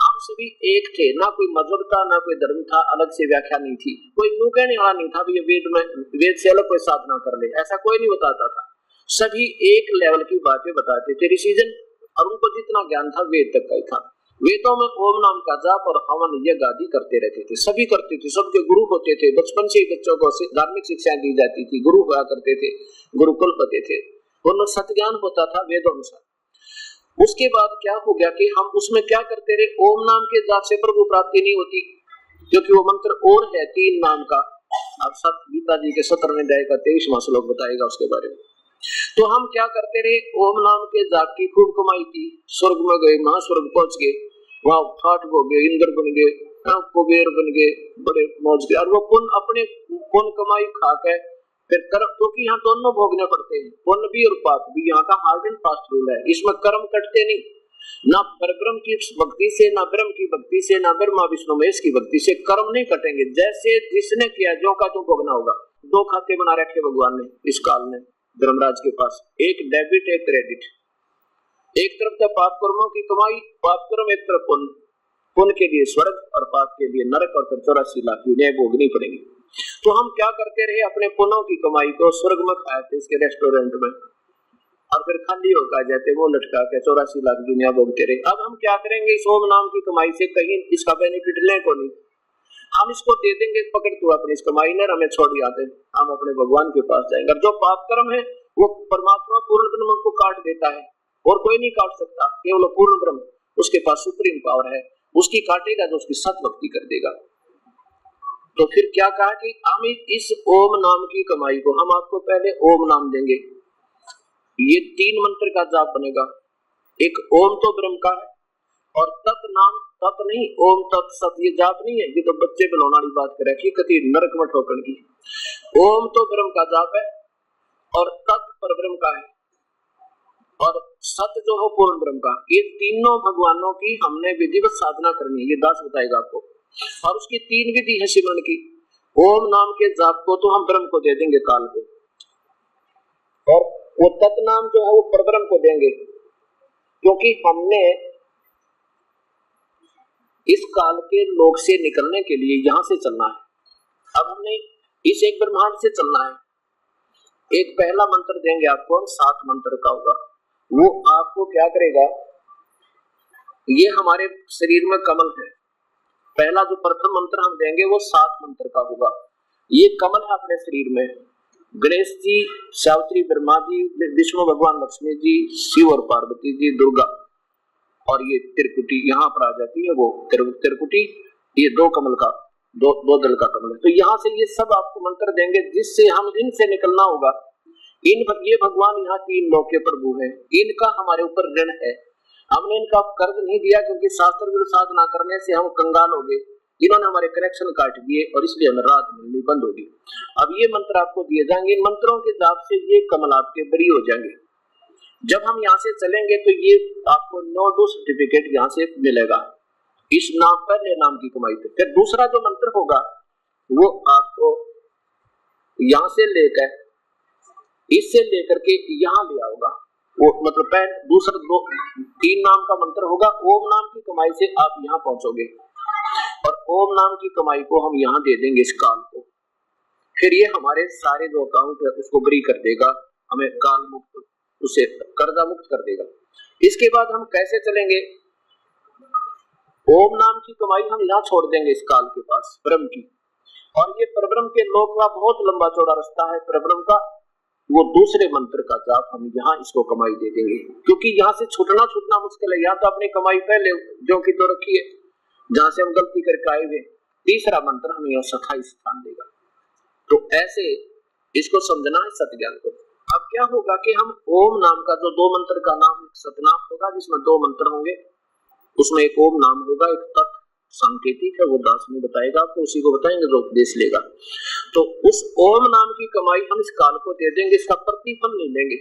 हम सभी एक थे, ना कोई मजहब था ना कोई धर्म था, अलग से व्याख्या नहीं थी, कोई यूं कहने वाला नहीं था ये वेद में, वेद से अलग कोई साधना कर ले, ऐसा कोई नहीं बताता था। सभी एक लेवल की बातें बताते थे डिसीजन, और उनको जितना ज्ञान था वेद तक का ही था। वेदों में ओम नाम का जाप और हवन यज्ञ आदि करते रहते थे, सभी करते थे, सबके गुरु होते थे, बचपन से ही बच्चों को धार्मिक शिक्षाएं दी जाती थी, गुरु हुआ करते थे, गुरुकुल होते थे, उनमें सत्ज्ञान होता था वेदों अनुसार। उसके बाद क्या हो गया कि हम उसमें क्या करते रहे, ओम नाम के जाप से प्रभु प्राप्ति नहीं होती, क्योंकि वो मंत्र और है 3 नाम का। अब सत गीता जी के 17वें अध्याय का 23वां श्लोक बताएगा उसके बारे में। तो हम क्या करते रहे, ओम नाम के जाप की खूब कमाई की, स्वर्ग में गए, महास्वर्ग पहुंच गए, वहां ठाठ हो गए, इंद्र बन गए, कुबेर बन गए, बड़े मौज के, और वो पुण्य अपने पुण्य कमाई खा के फिर कर्म, क्योंकि यहाँ दोनों भोगने पड़ते हैं, पुण्य भी और पाप भी। यहाँ का हार्ड एंड फास्ट रूल है, इसमें कर्म कटते नहीं, ना परब्रह्म की भक्ति से, ना ब्रह्म की भक्ति से, ना ब्रह्मा विष्णु महेश की भक्ति से कर्म नहीं कटेंगे। जैसे जिसने किया जो का तो भोगना होगा। दो खाते बना रखे भगवान ने इस काल में धर्मराज के पास, एक डेबिट एक क्रेडिट। एक तरफ तो पाप कर्मों की कमाई, पाप कर्म, एक तरफ पुण्य, पुण्य के लिए स्वर्ग और पाप के लिए नरक, और फिर 84 लाख युगें भोगनी पड़ेगी। तो हम क्या करते रहे, अपने पुण्यों की कमाई को स्वर्ग में खाए थे इसके रेस्टोरेंट में, और फिर खाली होकर जाते वो लटका के 84 लाख दुनिया भोगते रहे। अब हम क्या करेंगे, इस ओम नाम की कमाई से कहीं इसका बेनिफिट ले को नहीं, हम इसको दे देंगे, पकड़ तू अपनी इस कमाई ने, हमें छोड़ आते, हम अपने भगवान के पास जाएंगे। जो पाप कर्म है वो परमात्मा पूर्ण ब्रह्म को काट देता है, और कोई नहीं काट सकता, केवल पूर्ण ब्रह्म, उसके पास सुप्रीम पावर है, उसकी काटेगा जो उसकी सत भक्ति कर देगा। तो फिर क्या कहा कि हम इस ओम नाम की कमाई को, हम आपको पहले ओम नाम देंगे, ये 3 मंत्र का जाप बनेगा। एक ओम तो ब्रह्म का है, और तत् नाम, तत् नहीं ओम तत् सत, ये जाप नहीं है, ये तो बच्चे बुलाने वाली बात कर रखी कति नरक में ठोकर की। ओम तो ब्रह्म का जाप है, और तत् पर ब्रह्म का है, और सत जो है पूर्ण ब्रह्म का। ये तीनों भगवानों की हमने विधिवत साधना करनी है, ये दास बताएगा आपको। और उसकी 3 विधि है सिमरन की। ओम नाम के जाप को तो हम ब्रह्म को दे देंगे काल को, और वो तत् नाम जो है वो परब्रह्म को देंगे, क्योंकि हमने इस काल के लोक से निकलने के लिए यहाँ से चलना है। अब हमने इस एक ब्रह्मांड से चलना है। एक पहला मंत्र देंगे आपको, 7 मंत्र का होगा, वो आपको क्या करेगा, ये हमारे शरीर में कमल है, पहला जो प्रथम मंत्र हम देंगे वो 7 मंत्र का होगा। ये कमल है अपने शरीर में, गणेश जी, सावित्री, ब्रह्मा जी, विष्णु भगवान, लक्ष्मी जी, शिव और पार्वती जी, दुर्गा, और ये त्रिकुटी यहाँ पर आ जाती है, वो त्रिकुटी, ये 2 कमल का, दो दल का कमल है। तो यहाँ से ये सब आपको मंत्र देंगे, जिससे हम इनसे निकलना होगा। ये भगवान यहाँ 3 लोक के प्रभु है, इनका हमारे ऊपर ऋण है, हमने इनका कर्ज नहीं दिया, क्योंकि शास्त्र विरुद्ध साधना करने से हम कंगाल हो गए, इन्होंने हमारे कनेक्शन काट दिए, और इसलिए हमें रात मिलनी बंद होगी। अब ये मंत्र आपको दिए जाएंगे, इन मंत्रों के जाप से ये कमल आपके बरी हो जाएंगे। जब हम यहाँ से चलेंगे तो ये आपको नो डू सर्टिफिकेट यहाँ से मिलेगा, इस नाम पहले नाम की कमाई पे। फिर दूसरा जो मंत्र होगा वो आपको यहाँ से लेकर, इससे लेकर के यहाँ ले आओगा, वो मतलब दूसरा 3 नाम का मंत्र होगा। ओम नाम की कमाई से आप यहाँ पहुंचोगे, और ओम नाम की कमाई को हम यहाँ दे देंगे इस काल को। फिर ये हमारे सारे जो अकाउंट है उसको बरी कर देगा, हमें काल मुक्त, उसे कर्जा मुक्त कर देगा। इसके बाद हम कैसे चलेंगे, ओम नाम की कमाई हम यहाँ छोड़ देंगे इस काल के पास ब्रह्म की, और ये परब्रह्म के लोक का बहुत लंबा चौड़ा रास्ता है परब्रह्म का, वो दूसरे मंत्र का जाप हम यहाँ इसको कमाई दे देंगे, क्योंकि यहाँ से छूटना मुश्किल है। यहाँ तो अपनी कमाई पहले जो की तो रखी है, जहाँ से हम गलती करके आए हुए। तीसरा मंत्र हमें यहाँ 27 स्थान देगा। तो ऐसे इसको समझना है सतज्ञान को। अब क्या होगा कि हम ओम नाम का जो 2 मंत्र का नाम सतनाम होगा, जिसमें 2 मंत्र होंगे, उसमें एक ओम नाम होगा, एक तत् सांकेतिक है, वो दास में बताएगा आपको, उसी को बताएंगे जो उपदेश लेगा। तो उस ओम नाम की कमाई हम इस काल को दे देंगे, इसका प्रतिफल नहीं लेंगे।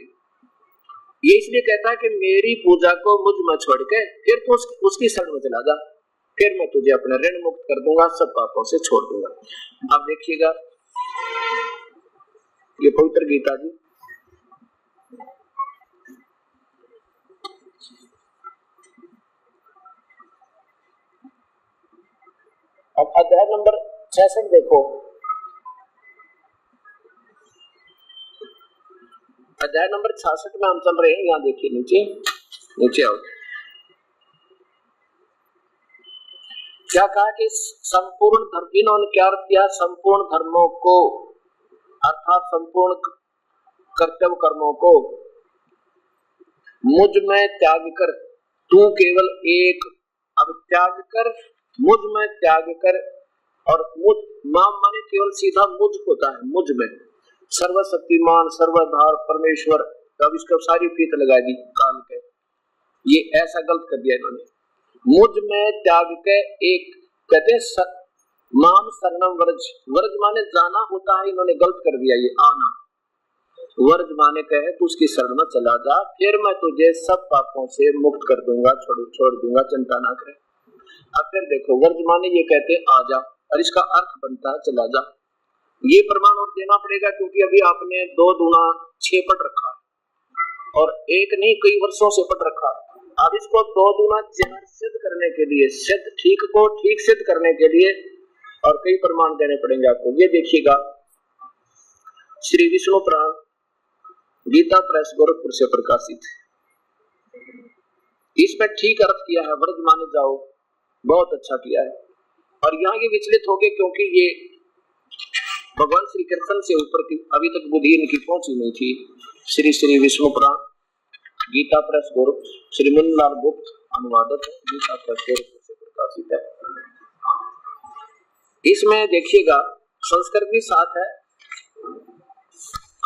ये इसलिए कहता है कि मेरी पूजा को मुझ में छोड़ के फिर तो उसकी शरण में चला जा, फिर मैं तुझे अपना ऋण मुक्त कर दूंगा, सब पापों से छोड़ दूंगा। अब देखिएगा ये पवित्र गीता जी, अब अध्याय नंबर 66 देखो। अध्याय नंबर 66 में हम चल रहे हैं, यहाँ देखिए नीचे आओ। क्या कहा कि संपूर्ण धर्म, इन्होंने क्या अर्थ किया, संपूर्ण धर्मों को अर्थात संपूर्ण कर्तव्य कर्मों को मुझ में त्याग कर, तू केवल एक, अब त्याग कर, मुझ में त्याग कर, और मुझ माम माने केवल सीधा मुझ होता है, मुझ में सर्वशक्तिमान सर्वधार परमेश्वर। अब इसको सारी फीत लगा दी काल के, ये ऐसा गलत कर दिया इन्होंने। मुझ में त्याग के एक कहते माम शरणम व्रज, व्रज माने जाना होता है, इन्होंने गलत कर दिया ये आना। व्रज माने कहे तू उसकी शरण में चला जा, फिर मैं तुझे सब पापों से मुक्त कर दूंगा, छोड़ दूंगा, चिंता ना करे। अब फिर देखो व्रज माने ये कहते आ जा, और इसका अर्थ बनता है चला जा। ये प्रमाण और देना पड़ेगा, क्योंकि अभी आपने 2 दूना 6 पढ़ रखा है और एक नहीं कई वर्षों से पढ़ रखा है। अब इसको 2 दूना 4 सिद्ध करने के लिए, सिद्ध ठीक को ठीक सिद्ध करने के लिए और कई प्रमाण देने पड़ेंगे आपको। ये देखिएगा श्री विष्णु पुराण गीता प्रेस गोरखपुर से प्रकाशित है। इसमें ठीक अर्थ किया है, व्रज माने जाओ, बहुत अच्छा किया है। और यहाँ ये विचलित हो गए क्योंकि ये भगवान श्री कृष्ण से ऊपर की अभी तक बुद्धि इनकी पहुंची नहीं थी। श्री विष्णु पुराण गीता प्रेस गोरखपुर, श्री मुन्नालाल गुप्त अनुवादक है, गीता प्रेस गोरखपुर से प्रकाशित है। इसमें देखिएगा संस्कृत भी साथ है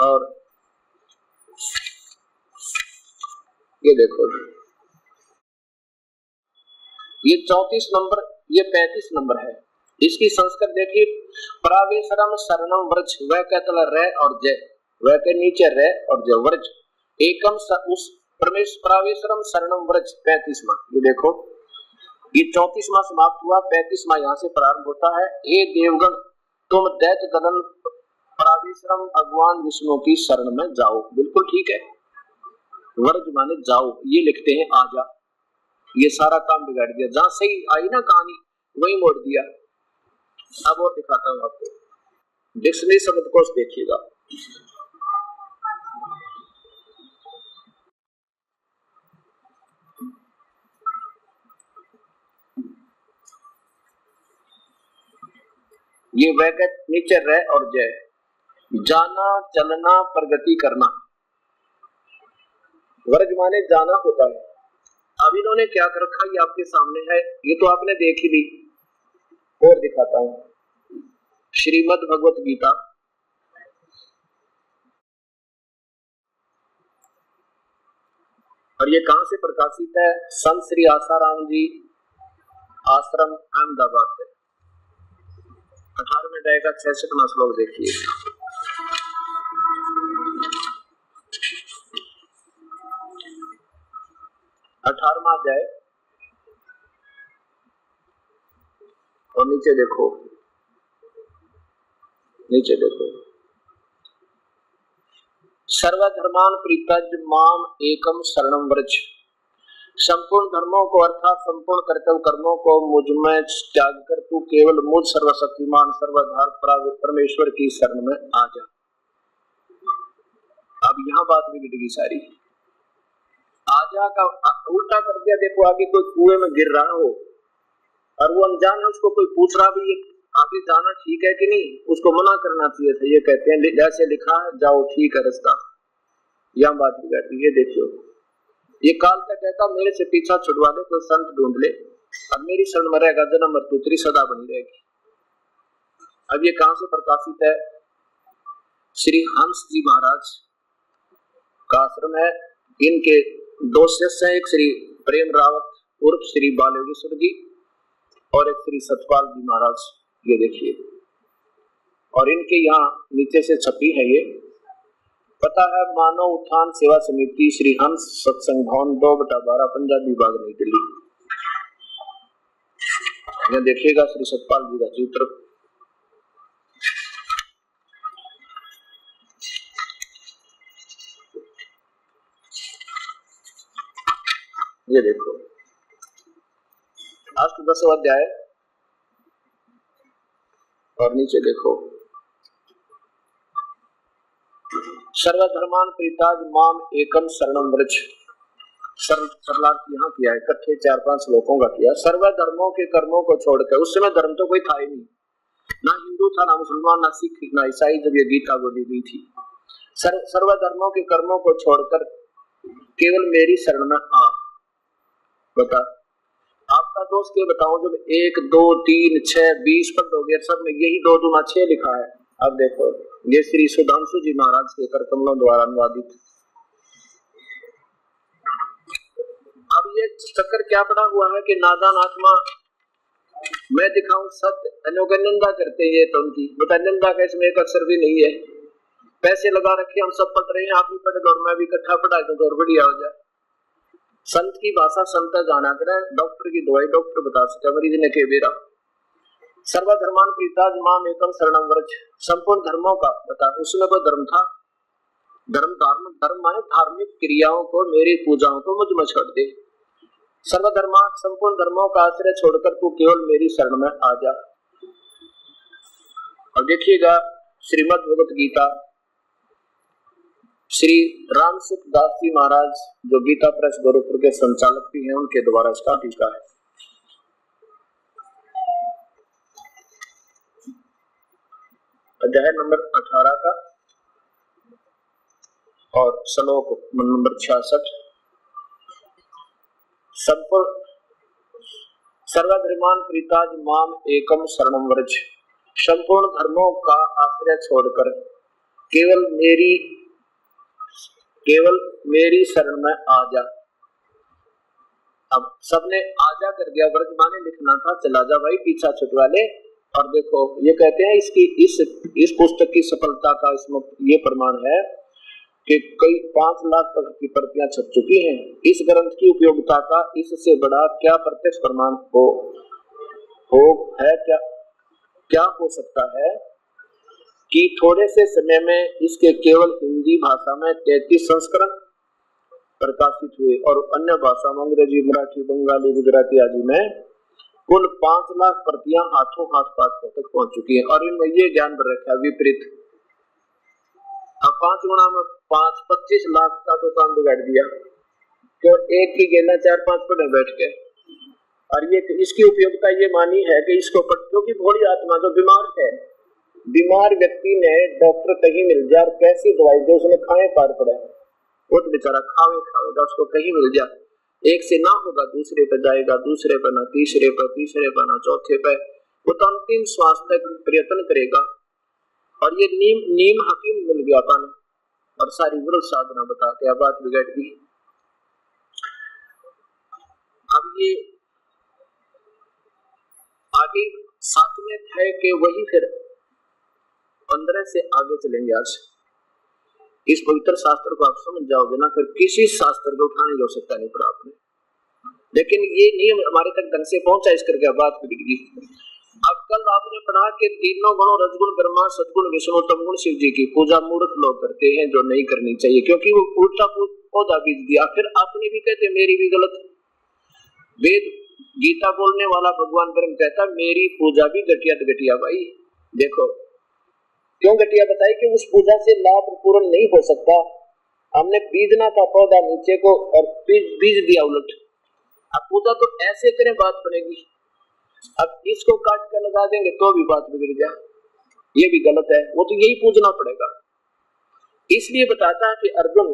और ये देखो ये 34 नंबर, ये 35 नंबर है। इसकी संस्कृत देखिए, प्रावेशरम शरणम व्रज, वह कहता रे और जय, वह के नीचे रे और जय, व्रज एकम उस परमेश प्रावेशरम शरणम व्रज 35वां। ये देखो ये 34वां समाप्त हुआ, 35वां यहाँ से प्रारंभ होता है। हे देवगण तुम दैत्य दलन प्रावेशरम भगवान विष्णु की शरण में जाओ। बिल्कुल ठीक है, व्रज माने जाओ, ये लिखते हैं आजा। ये सारा काम बिगाड़ दिया, जहां सही आई ना कहानी वही मोड़ दिया। अब और दिखाता हूं आपको, डिक्शनरी शब्दकोश देखिएगा। ये वैगत नीचे रह और जय, जाना चलना प्रगति करना, व्रज माने जाना होता है। अब इन्होंने क्या कर रखा ये आपके सामने है, ये तो आपने देख ही ली, और दिखाता हूं। श्रीमद् भगवत गीता और ये कहां से प्रकाशित है? संत श्री आसाराम जी आश्रम अहमदाबाद से। 18वें अध्याय का 66वां श्लोक देखिए। अठारहवां अध्याय और नीचे देखो, नीचे देखो, सर्वधर्मान परित्यज्य माम एकम शरणम व्रज, संपूर्ण धर्मों को अर्थात संपूर्ण कर्तव्य कर्मों को मुझ में त्याग कर तू केवल मुझ सर्वशक्तिमान सर्वाधार परमेश्वर की शरण में आ जा। अब यहाँ बात बिगड़ेगी सारी। आजा का उल्टा कर दिया। देखो आगे कोई कुएं में गिर रहा हो और वो अनजान है, उसको कोई पूछ रहा भी आगे जाना ठीक है कि नहीं, उसको मना करना चाहिए था। ये कहते हैं जैसे लिखा है जाओ ठीक है रास्ता, यहाँ बात बिगड़ती। ये देखियो, ये काल तक कहता मेरे से पीछा छुड़वा ले, कोई संत ढूंढ ले और मेरी शरण में रहेगा, जन्म मृत्यु तेरी सदा बनी रहेगी। अब ये कहां से प्रकाशित है? श्री हंस जी महाराज का आश्रम है। इनके 2 शिष्य हैं, एक श्री प्रेम रावत उर्फ श्री बालयोगेश्वर जी और एक श्री सतपाल जी महाराज। ये देखिए, और इनके यहाँ नीचे से छपी है, ये पता है मानव उत्थान सेवा समिति, श्री हंस सत्संग भवन 2/12 पंजाबी बाग नई दिल्ली। ये देखिएगा श्री सतपाल जी का चित्र। ये देखो अष्टदशवां अध्याय और नीचे देखो, सर्वधर्मान परित्याज माम एकम शरणम व्रज। सरलार्थ यहाँ किया है, इकट्ठे 4-5 श्लोकों का किया। सर्व धर्मों के कर्मों को छोड़कर, उस समय धर्म तो कोई था ही नहीं, ना हिंदू था, ना मुसलमान, ना सिख, ना ईसाई, जब ये गीता बोली गई थी। सर्व धर्मों के कर्मों को छोड़कर केवल मेरी शरण में आ। बता आपका दोस्त के बताऊं, जब 1 2 3 6 20 पद हो गया, सब में यही 2 दूना 6 लिखा है। अब देखो ये श्री सुधांशु जी महाराज के कर कमलों द्वारा अनुवादित। अब ये चक्कर क्या पड़ा हुआ है कि नादान आत्मा मैं दिखाऊं सत्य, अन्यों का निंदा करते हैं तो उनकी बता, निंदा का इसमें एक अक्षर भी नहीं है। पैसे लगा रखे, हम सब पढ़ रहे हैं, आप भी पढ़ लो और मैं भी इकट्ठा पढ़ा दूं तो और बढ़िया हो जाए। संत की भाषा संत जाना करें, डॉक्टर की दवाई डॉक्टर बता सके, मरीज ने के बेरा। सर्वधर्मान प्रीताज माम एकम शरणम व्रज, संपूर्ण धर्मों का बता, उसमें कोई धर्म था? धर्म माने धार्मिक क्रियाओं को, मेरी पूजाओं को मुझ में छोड़ दे। सर्वधर्मा, संपूर्ण धर्मों का आश्रय छोड़कर तू केवल मेरी शरण में आ जा। और देखिएगा श्रीमद् भगवत गीता, श्री राम सुख दास जी महाराज जो गीता प्रेस गोरखपुर के संचालक भी हैं, उनके द्वारा इसका टीका है। अध्याय नंबर 18 का और श्लोक नंबर 66। सर्वधर्मान प्रीताज माम एकम शरणम व्रज, संपूर्ण धर्मों का आश्रय छोड़कर केवल मेरी शरण में आ जा। अब सबने आजा कर दिया, व्रज माने लिखना था, चला जा भाई पीछा छुटवा ले। और देखो ये कहते हैं इसकी इस पुस्तक की सफलता का इसमें ये प्रमाण है कि कई 5 लाख तक की प्रतियां छप चुकी हैं। इस ग्रंथ की उपयोगिता का इससे बड़ा क्या प्रत्यक्ष प्रमाण हो क्या हो सकता है कि थोड़े से समय में इसके केवल हिंदी भाषा में 33 संस्करण प्रकाशित हुए और अन्य भाषा में अंग्रेजी, मराठी, बंगाली, गुजराती आदि में कुल 5 लाख प्रतियां हाथों हाथ पाठकों तक पहुंच चुकी है। और इनमें ये ज्ञान पर रखा विपरीत, अब 5 गुना में 5 25 लाख का तो काम बिगाड़ दिया, तो एक ही गेना 4-5 पढ़े बैठ के। और ये इसकी उपयोगिता ये मानी है कि इसको क्योंकि भोली आत्मा जो बीमार है, बीमार व्यक्ति ने डॉक्टर कहीं मिल जाए, कैसी दवाई दे उसने खाए पार पड़े, वो तो बेचारा खावेगा, उसको कहीं मिल जाए, एक से ना होगा दूसरे पे जाएगा, दूसरे पे ना, तीसरे पे ना, चौथे पे, वो तो अंतिम श्वास तक प्रयत्न करेगा। और ये नीम हकीम मिल गया पाने और सारी विरोध साधना बता के बात बिगड़ दी। अब ये आगे 7वें अध्याय के वही फिर 15 से आगे चलेंगे। आज इस पवित्र शास्त्र को आप समझ जाओगे ना, फिर किसी शास्त्र को उठा नहीं हो सकता नहीं पर आपने, लेकिन ये नियम हमारे तक ढंग से पहुंचा, इस करके बात बिगड़ गई। अब कल आपने पढ़ा कि तीनों गुणों रजगुण ब्रह्मा सदगुण विष्णु तमगुण शिव जी की पूजा मूर्ख लोग करते हैं, जो नहीं करनी चाहिए, क्योंकि वो उल्टा पौधा बीज दिया। फिर आपने भी कहते मेरी भी गलत। वेद गीता बोलने वाला भगवान ब्रह्म कहता मेरी पूजा भी घटिया भाई। देखो क्यों घटिया बताई कि उस पूजा से लाभ पूर्ण नहीं हो सकता। हमने बीजना था पौधा नीचे को और बीज दिया उलट। अब पूजा तो ऐसे करें बात बनेगी, अब इसको काट कर लगा देंगे तो भी बात बिगड़ जाए, ये भी गलत है, वो तो यही पूजना पड़ेगा। इसलिए बताता है कि अर्जुन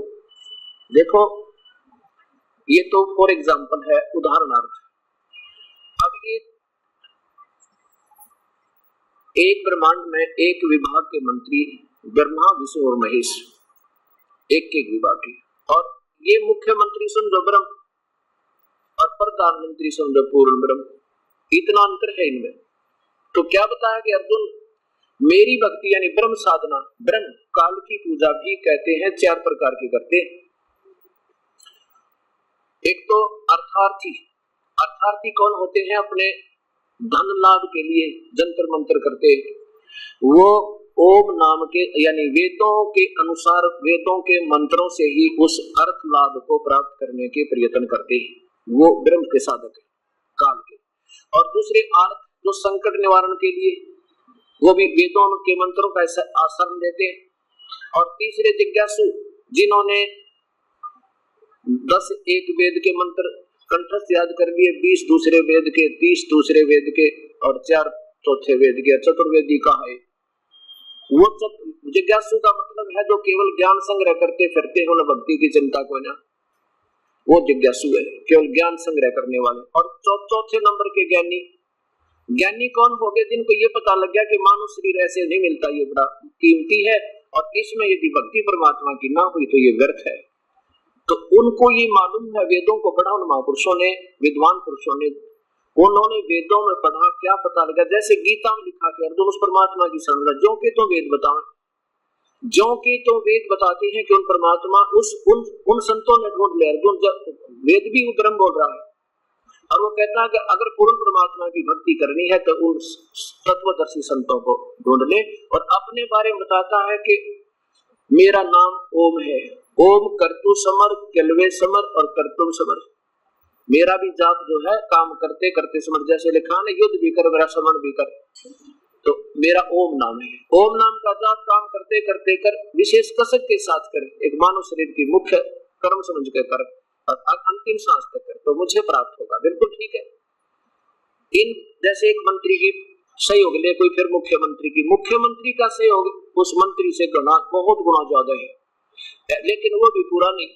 देखो ये तो फॉर एग्जाम्पल है, उदाहरणार्थ। अब ये एक ब्रह्मांड में एक विभाग के मंत्री ब्रह्मा विष्णु और महेश, एक विभाग के, और ये मुख्यमंत्री समझो ब्रह्म और प्रधानमंत्री समझो पूर्ण ब्रह्म, इतना अंतर है इनमें। तो क्या बताया कि अर्जुन मेरी भक्ति यानी ब्रह्म साधना, ब्रह्म काल की पूजा भी कहते हैं 4 प्रकार की करते हैं। एक तो अर्थार्थी कौन होते हैं? अपने धन लाभ के लिए जंतर मंत्र करते, वो ओम नाम के यानी वेदों के अनुसार वेदों के मंत्रों से ही उस अर्थ लाभ को प्राप्त करने के प्रयत्न करते हैं, वो ब्रह्म के साधक है काल के। और दूसरे अर्थ जो संकट निवारण के लिए, वो भी वेदों के मंत्रों का आचरण देते हैं। और तीसरे जिज्ञासु जिन्होंने 10 एक वेद के मंत्र कंठस्थ याद कर लिए, 20 दूसरे वेद के, 30 दूसरे वेद के और 4 चौथे वेद के, चतुर्वेदी का है। वो जिज्ञासु का मतलब है जो केवल ज्ञान संग्रह करते फिरते हो, भक्ति की चिंता को ना, वो जिज्ञासु है, केवल ज्ञान संग्रह करने वाले। और चौथे नंबर के ज्ञानी कौन हो गए? जिनको ये पता लग गया कि मानव शरीर ऐसे नहीं मिलता, ये बड़ा कीमती है और इसमें यदि भक्ति परमात्मा की ना हुई तो ये व्यर्थ है। तो उनको ये मालूम है, वेदों को पढ़ा उन महापुरुषों ने, विद्वान पुरुषों ने, उन्होंने वेदों में पढ़ा, क्या पता लगा, जैसे गीता में लिखा कि अर्जुन उस परमात्मा की शरण लो, जो कि तो वेद बताओ, जो कि तो वेद बताते हैं कि उन परमात्मा उन संतों ने ढूंढ लिया। अर्जुन जब वेद भी ब्रह्म बोल रहा है और वो कहता है कि अगर पूर्ण परमात्मा की भक्ति करनी है तो उन तत्वदर्शी संतों को ढूंढ ले, और अपने बारे में बताता है कि मेरा नाम ओम है, ओम कर्तु समर, केलवे समर और कर्तुम समर। मेरा भी जाप जो है काम करते करते समर, जैसे लिखा है युद्ध भी कर मेरा समर भी कर, तो मेरा ओम नाम है। ओम नाम का जाप काम करते करते कर, विशेष कसक के साथ कर, एक मानव शरीर की मुख्य कर्म समझ के कर और अंतिम सांस तक कर, तो मुझे प्राप्त होगा। बिल्कुल ठीक है। इन जैसे एक मंत्री की सहयोग ले कोई, फिर मुख्यमंत्री का सहयोग उस मंत्री से बहुत गुना ज्यादा है, लेकिन वो भी पूरा नहीं।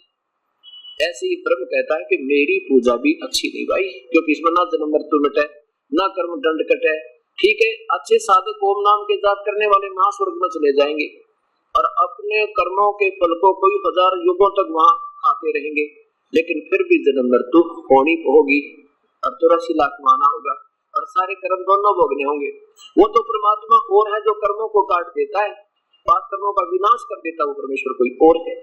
ऐसे ही ब्रह्म कहता है कि मेरी पूजा भी अच्छी नहीं भाई, क्योंकि इसमें ना जन्म मृत्यु मिटे ना कर्म दंड कटे। ठीक है, अच्छे साधक ओम नाम के जाप करने वाले महास्वर्ग में चले जाएंगे और अपने कर्मों के फल को कोई हजार युगों तक वहां खाते रहेंगे, लेकिन फिर भी जन्म मृत्यु होनी होगी और 84 लाख माना होगा और सारे कर्म दोनों भोगने होंगे। वो तो परमात्मा और है जो कर्मों को काट देता है, पाप कर्मों का विनाश कर देता है, वो परमेश्वर कोई और है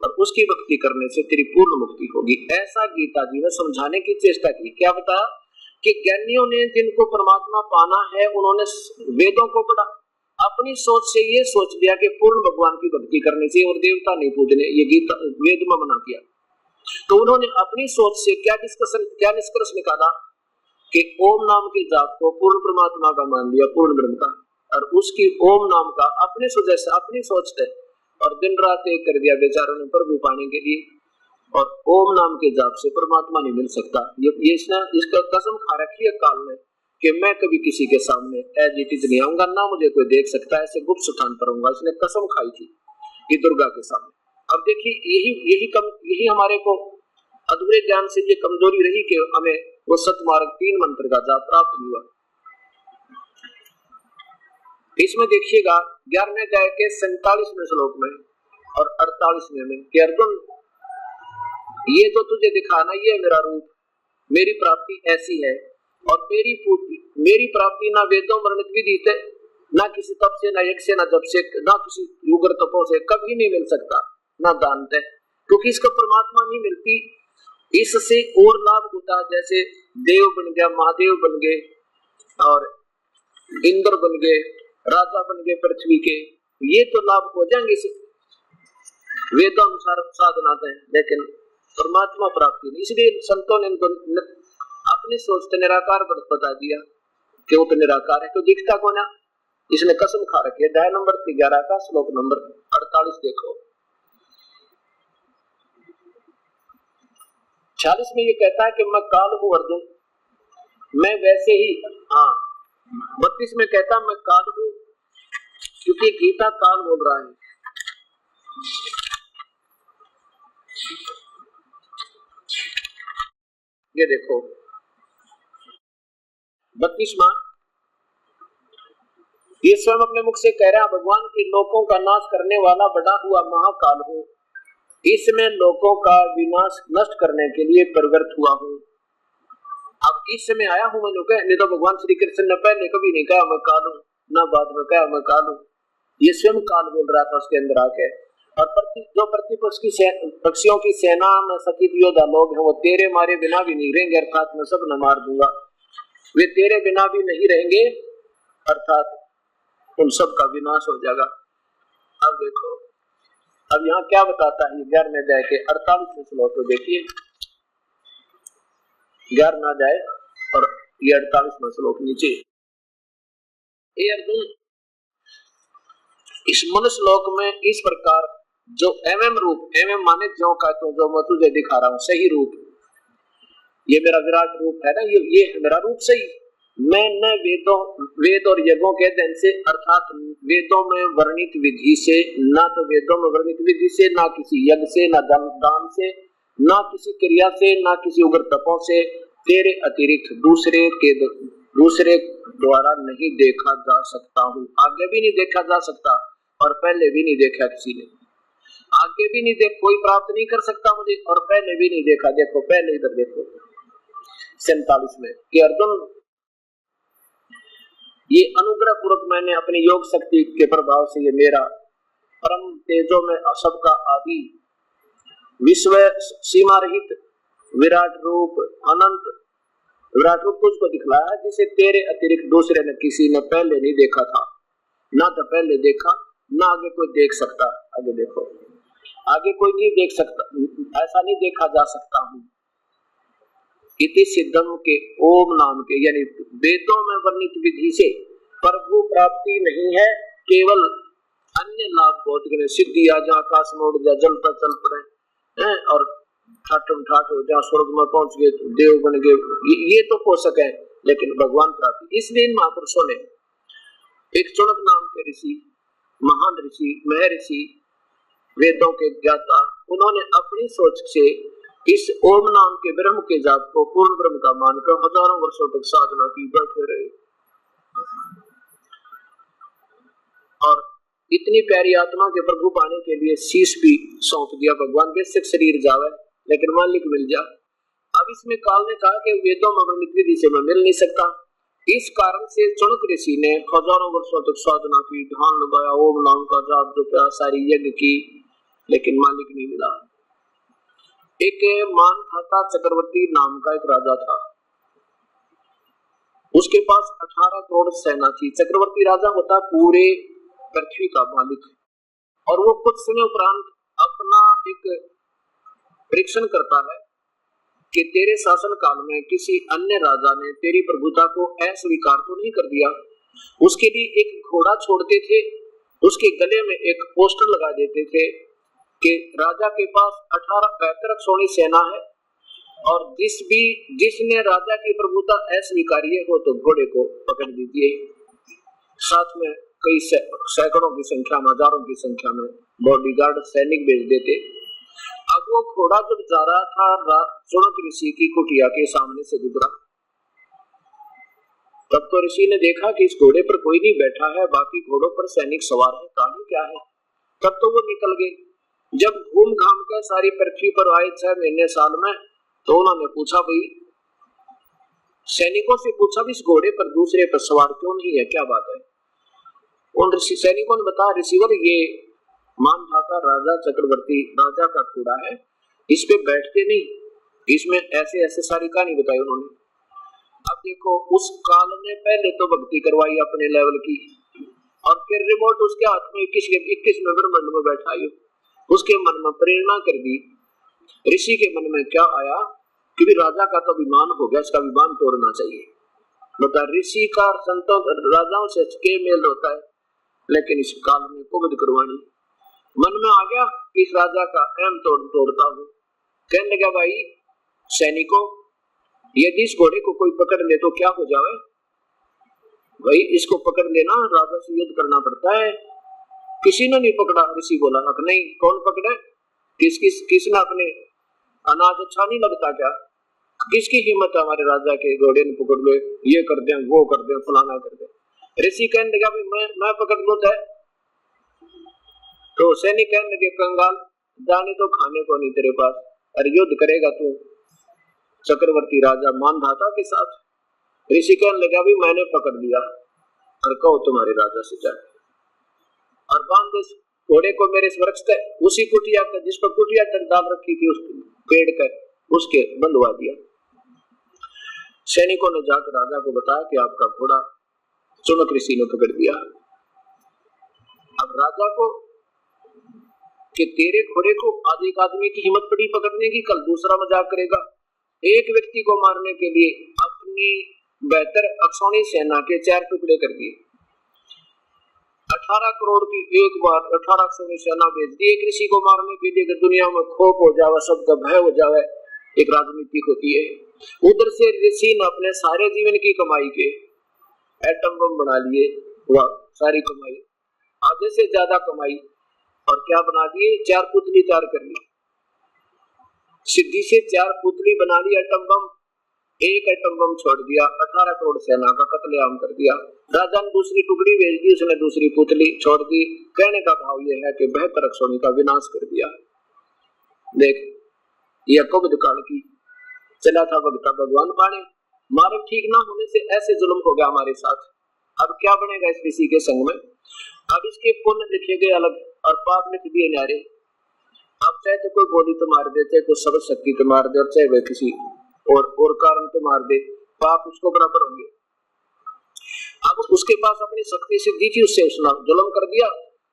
और उसकी भक्ति करने से तेरी पूर्ण मुक्ति होगी। ऐसा गीता जी ने समझाने की चेष्टा की। क्या बताया कि ज्ञानियों ने जिनको परमात्मा पाना है उन्होंने वेदों को पढ़ा, अपनी सोच से ये सोच लिया कि पूर्ण भगवान की भक्ति करने से और देवता नहीं पूजने, ये गीता वेद में मना किया। तो उन्होंने अपनी सोच से क्या निष्कर्ष निकाला कि ओम नाम के जाप को पूर्ण परमात्मा का मान लिया, पूर्ण ब्रह्म का, और उसकी ओम नाम का अपने सुजय से अपनी सोच से और दिन रात एक कर दिया बेचारों ने प्रभु पाने के लिए, और ओम नाम के जाप से परमात्मा नहीं मिल सकता। ये इसका कसम खा रखी है काल ने कि मैं कभी किसी के सामने एज इट इज नहीं आऊंगा, ना मुझे कोई देख सकता है, ऐसे गुप्त स्थान पर आऊंगा। इसने कसम खाई थी ये दुर्गा के सामने। अब देखिए यही हमारे को अधूरे ज्ञान से ये कमजोरी रही कि हमें वो सतमार्ग 3 मंत्र का जाप प्राप्त नहीं हुआ। इसमें देखिएगा 11वें अध्याय के 47वें श्लोक में और 48वें में कि अर्जुन ये तो तुझे दिखाना, ये मेरा रूप, मेरी प्राप्ति ऐसी है और मेरी प्राप्ति ना वेदों वर्णित विधि से, ना किसी तप से, ना यज्ञ से, ना जप से, ना किसी युगर तपों से कभी नहीं मिल सकता, ना दान से, क्योंकि इसको परमात्मा नहीं मिलती। इससे और लाभ होता है, जैसे देव बन गया, महादेव बन गए और इंद्र बन गए, राजा बन गए पृथ्वी के, ये तो लाभ हो जाएंगे वेदानुसार साधना है, लेकिन परमात्मा प्राप्ति नहीं। इसलिए संतों ने अपनी सोच से निराकार बता दिया कि वो तो निराकार है, तो दिखता कौन है। इसने कसम खा रखी है। अध्याय नंबर 11 का श्लोक नंबर 48 देखो। 46 में ये कहता है कि मैं काल हूं अर्जुन, मैं वैसे ही, हाँ 32 में कहता मैं काल हूं, क्योंकि गीता काल बोल रहा है। ये देखो 32वां, ये स्वयं अपने मुख से कह रहा है भगवान के लोकों का नाश करने वाला बड़ा हुआ महाकाल हूं, इसमें लोकों का विनाश नष्ट करने के लिए प्रवृत्त हुआ हूं। अब इस समय आया हूं मैं लोग, नहीं तो भगवान श्री कृष्ण ने पहले कभी नहीं कहा मैं काल हूं, ना बाद में कहा मैं काल हूं। ये स्वयं काल बोल रहा था उसके अंदर आके। और जो प्रतिपक्ष की पक्षियों की सेना में सतीत योद्धा लोग हैं, वो तेरे मारे बिना भी नहीं रहेंगे, अर्थात मैं सब न मार दूंगा। वे तेरे बिना भी नहीं रहेंगे, अर्थात उन सब का विनाश हो जाएगा। अब देखो, अब यहाँ क्या बताता है 11वें अध्याय के 48वें श्लोक को देखिए। 11वां अध्याय और ये 48वां श्लोक नीचे। ये अर्जुन इस मनुष्य लोक में इस प्रकार जो एवं रूप, एवं माने जो का, तो जो मैं तुझे दिखा रहा हूँ सही रूप, ये मेरा विराट रूप है ना, ये है मेरा रूप सही। मैं न वेद और यज्ञों के अध्ययन से, अर्थात वेदों में वर्णित विधि से, ना तो वेदों में वर्णित विधि से, ना किसी यज्ञ से, ना दान से, ना किसी क्रिया से, ना किसी उग्र तपों से, तेरे अतिरिक्त दूसरे द्वारा नहीं देखा जा सकता हूँ। आगे भी नहीं देखा जा सकता और पहले भी नहीं देखा किसी ने। आगे भी नहीं देख, कोई प्राप्त नहीं कर सकता मुझे और पहले भी नहीं देखा। देखो पहले इधर देखो, 47 में कि अर्जुन, ये अनुग्रह पूर्वक मैंने अपनी योग शक्ति के प्रभाव से ये मेरा परम तेजो में सबका आदि विश्व सीमा रहित विराट रूप अनंत विराट रूप तुझको दिखलाया, जिसे तेरे अतिरिक्त दूसरे ने किसी ने पहले नहीं देखा था, ना तो पहले देखा ना आगे कोई देख सकता। आगे देखो, आगे कोई नहीं देख सकता, ऐसा नहीं देखा जा सकता हूँ। इति सिद्धम के ओम नाम के यानी वेदों में वर्णित विधि से प्रभु प्राप्ति नहीं है, केवल अन्य लाभ भौतिक सिद्धि आ जा, आकाश में उड़ जा, जल पर चल पड़े और ठाठम ठाठ हो जा, स्वर्ग में पहुंच गए, देव बन गए, ये तो हो सके, लेकिन भगवान प्राप्ति। इसलिए इन महापुरुषों ने एक चुनक नाम के ऋषि, महान ऋषि, महर्षि, वेदों के ज्ञाता, उन्होंने अपनी सोच से इस ओम नाम के ब्रह्म के जाप को पूर्ण ब्रह्म का मानकर हजारों वर्षों तक साधना की, बैठे रहे और इतनी प्यारी आत्मा के प्रभु पाने के लिए शीश भी सौंप दिया। भगवान बेशक शरीर जावे लेकिन मालिक मिल जा। अब इसमें काल ने कहा कि वेदों में वर्णित विधि से मैं मिल नहीं सकता, इस कारण से चुनक ऋषि ने हजारों वर्षों तक साधना की, ध्यान लगाया, ओम नाम का जाप जपा, सारी यज्ञ की, लेकिन मालिक नहीं मिला। एक मानधाता चक्रवर्ती नाम का एक राजा था, उसके पास 18 करोड़ सेना थी। चक्रवर्ती राजा होता पूरे पृथ्वी का मालिक, और वो कुछ समय उपरांत अपना एक परीक्षण करता है कि तेरे शासन काल में किसी अन्य राजा ने तेरी प्रभुता को अस्वीकार तो नहीं कर दिया। उसके लिए एक घोड़ा छोड़ते थे, उसके गले में एक पोस्टर लगा देते थे कि राजा के पास 18 सोनी सेना है, और जिसने राजा की प्रभुता अस्वीकारी है वो तो घोड़े को पकड़ दीजिए। साथ में कई सैकड़ों की संख्या में, हजारों की संख्या में बॉडीगार्ड सैनिक भेज देते। अब वो घोड़ा जब जा रहा था चुनक ऋषि की कुटिया के सामने से गुजरा, तब तो ऋषि ने देखा कि इस घोड़े पर कोई नहीं बैठा है, बाकी घोड़ों पर सैनिक सवार है, कहानी क्या है। तब तो वो निकल गए। जब घूम घाम कर सारी पृथ्वी पर आए 6 महीने साल में, तो उन्होंने पूछा, भाई सैनिकों से पूछा भी इस घोड़े पर दूसरे पर सवार क्यों नहीं है, क्या बात है। उन सैनिकों ने बताया, ऋषिवर ये मानधाता राजा चक्रवर्ती राजा का घोड़ा है, इस पे बैठते नहीं, इसमें ऐसे ऐसे सारी कहानी बताई उन्होंने। अब देखो, उस काल ने पहले तो भक्ति करवाई अपने लेवल की, और फिर रिमोट उसके हाथ में 21 में ब्रह्मांड में बैठाई, उसके मन में प्रेरणा कर दी। ऋषि के मन में क्या आया कि भी राजा का तो अभिमान हो गया, इसका अभिमान तोड़ना चाहिए। बता, ऋषि का संतों राजाओं से के मेल होता है, लेकिन इस काल में कुबद करवानी मन में आ गया कि इस राजा का अहम तोड़ता हूँ। कहने लगा, भाई सैनिकों, यदि इस घोड़े को कोई पकड़ ले तो क्या हो जावे, भाई इसको पकड़ लेना, राजा से युद्ध करना पड़ता है। किसी ने नहीं पकड़ा। ऋषि बोला, नहीं, कौन पकड़े, किसने अपने अनाज अच्छा नहीं लगता क्या, किसकी हिम्मत है हमारे राजा के घोड़े ने पकड़ लो, ये कर दे, वो कर दे, फलाना कर दे। ऋषि कहने लगा, मैं पकड़ लो तो सैनिक कहने लगे, कंगाल, जाने तो खाने को नहीं तेरे पास, अरे युद्ध करेगा तू चक्रवर्ती राजा मानधाता के साथ। ऋषि कहने लगा, भी मैंने पकड़ लिया, और कहो तुम्हारे राजा से जाए और बांध दे घोड़े को मेरे वृक्ष तक, उसी कुटिया का जिस पर कुटिया तक डाल रखी थी उस पेड़ का, उसके बंधवा दिया। सैनिकों ने जाकर राजा को बताया कि आपका घोड़ा चुनक ऋषि ने पकड़ दिया। अब राजा को कि तेरे घोड़े को आज एक आदमी की हिम्मत पड़ी पकड़ने की, कल दूसरा मजाक करेगा। एक व्यक्ति को मारने के लिए अपनी बेहतर अक्षौणी सेना के 4 टुकड़े कर दिए। 18 करोड़ की एक बार 18 अक्षौणी सेना भेज दी एक ऋषि को मारने के लिए, दुनिया में खोप हो जावे, सबका भय हो जावे, एक राजनीति होती है। उधर से ऋषि ने अपने सारे जीवन की कमाई के एटम बम बना लिए, वह सारी कमाई आधे से ज्यादा कमाई, और क्या बना दिए, 4 पुतली तैयार कर ली, सिद्धि से 4 पुतली बना ली एटम बम, एक एटम बम छोड़ दिया, 18 करोड़ सेना का कत्लेआम कर दिया। राजा ने दूसरी टुकड़ी भेज दी, उसने दूसरी पुतली छोड़ दी। कहने का भाव यह है कि बेहतर अक्षौणी का विनाश कर दिया। देख, यह कुबद काल की चला था भगता भगवान पाने, मार्ग ठीक ना होने से ऐसे जुल्म हो गया हमारे साथ। अब क्या बनेगा इस ऋषि के संग में? अब इसके पुण्य लिखे गए अलग और पाप लिख दिए न्यारे। अब चाहे तो कोई गोली तो मार दे, चाहे कोई शब्द शक्ति तो मार दे, और चाहे वह किसी और कारण तो मार दे, पाप उसको बराबर होंगे। अब उसके पास अपनी शक्ति सिद्धि थी, उससे उसने जुल्म कर दिया,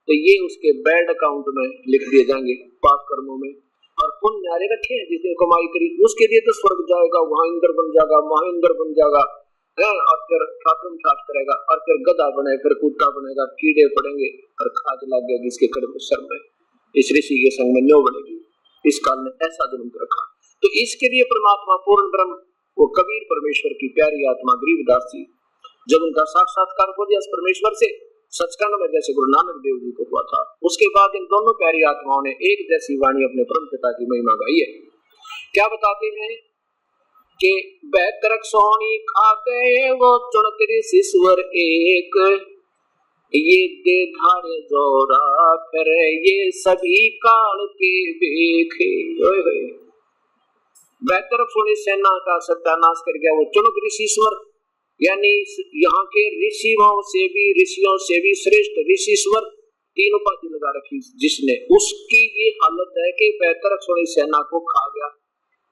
तो ये उसके बैड अकाउंट में लिख दिए जाएंगे पाप कर्मों में। और पुण्य न्यारे रखे हैं, जिसने कमाई करी उसके लिए तो स्वर्ग जाएगा, वहां इंद्र बन जाएगा, महेंद्र बन जाएगा, और फिर ठाकुर ठाट करेगा, और फिर गधा बने, फिर कुत्ता बनेगा, कीड़े पड़ेंगे और खाद लग गएगी इसके कर्म शर्म में, इस ऋषि के संग में न्यो बनेगी। इस काल ने ऐसा जुल्म रखा। तो इसके लिए परमात्मा पूर्ण ब्रह्म, वो कबीर परमेश्वर की प्यारी आत्मा गरीबदास जी, जब उनका साक्षात्कार हो गया परमेश्वर से सचखंड में, जैसे गुरु नानक देव जी को हुआ था, उसके बाद इन दोनों प्यारी आत्माओं ने एक जैसी वाणी अपने परम पिता की महिमा गाई है। क्या बताते हैं कि बैतरक सोनी खा गए वो चुनक ऋषिश्वर एक, ये दे धारे जोरा करे ये सभी काल के बेखे। बैतरक सोनी सेना का सत्यानाश कर गया वो चुनक ऋषिश्वर, यानी यहाँ के ऋषियों से भी श्रेष्ठ ऋषिश्वर, तीन उपाधि लगा रखी जिसने, उसकी ये हालत है कि बैतरक सोनी सेना को खा गया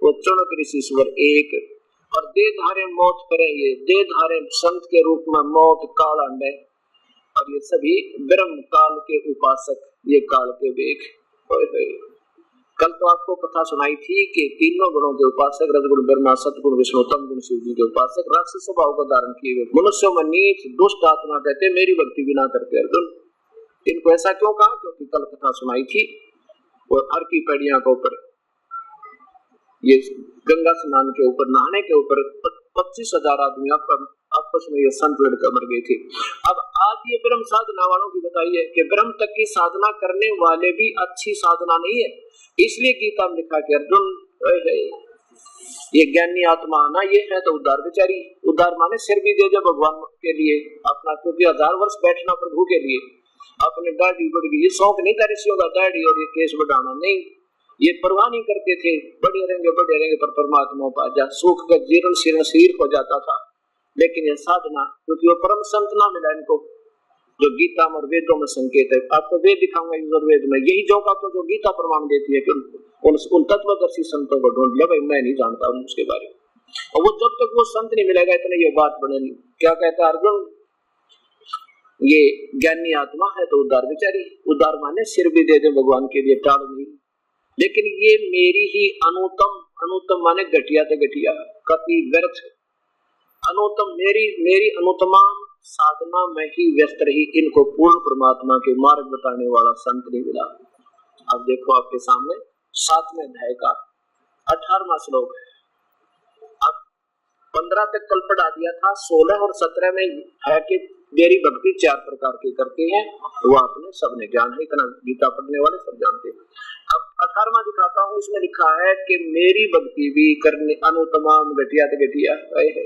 वो चुनक ऋषिश्वर एक, और दे धारे मौत करे ये दे धारे संत के रूप में मौत काल अंडे, और ये सभी ब्रह्म काल के उपासक, ये काल के बेख। कल तो आपको कथा सुनाई थी कि तीनों गुणों के उपासक, रजगुण ब्रह्मा, सतगुण विष्णु, तम गुण शिव जी के उपासक, राक्षस स्वभाव को धारण किए हुए मनुष्यों में नीच दुष्ट आत्मा कहते मेरी भक्ति भी ना करते अर्जुन। इनको ऐसा क्यों कहा? क्योंकि कल कथा सुनाई थी वो हर की पैड़िया के ऊपर, ये गंगा स्नान के ऊपर, नहाने के ऊपर 25,000 आदमी आपस में ये संत लड़कर मर गए थे। अब आज ये ब्रह्म साधना वालों की बताइए कि ब्रह्म तक की साधना करने वाले भी अच्छी साधना नहीं है। इसलिए गीता में लिखा कि अर्जुन ये ज्ञानी आत्मा ना ये है तो उद्धार बेचारी, उद्धार माने सिर भी दे दे भगवान के लिए अपना, क्योंकि 1000 वर्ष बैठना प्रभु के लिए, अपने दाढ़ी बढ़ गई, ये शौक नहीं था ऋषियों का दाढ़ी और ये केस बढ़ाना, नहीं, ये परवाह नहीं करते थे, बढ़े रहेंगे पर परमात्मा पा जा, सुख का जीर्ण शीर्ण शरीर हो जाता था। लेकिन ये साधना, क्योंकि वो परम संत ना मिला इनको, जो गीता और वेदों में संकेत है। आपको वेद दिखाऊंगा यजुर्वेद में, यही जो का तो जो गीता प्रमाण देती है कि उन तत्वदर्शी संतों को ढूंढ लिया, भाई मैं नहीं जानता हूँ उसके बारे में, और वो जब तक वो संत नहीं मिलेगा इतने ये बात बनेगी। क्या कहता है अर्जुन? ये ज्ञानी आत्मा है तो उद्धार बेचारी, उद्धार माने सिर भी दे दे भगवान के लिए, टाड़ नहीं। लेकिन ये मेरी ही अनुतम माने घटिया तो घटिया, कति व्यर्थ, अनुतम मेरी अनुतमा साधना में ही व्यस्त रही, इनको पूर्ण परमात्मा के मार्ग बताने वाला संत नहीं मिला। अब देखो आपके सामने 7वें अध्याय का 18वां श्लोक है। अब 15 तक कल पढ़ा दिया था, 16 और 17 में है कि मेरी भक्ति 4 प्रकार की करते हैं, वो आपने सबने ज्ञान है, इतना गीता पढ़ने वाले सब जानते हैं। अब 18वां दिखाता हूँ, इसमें लिखा है कि मेरी भक्ति भी करने अनुतमाम घटिया तो घटिया है।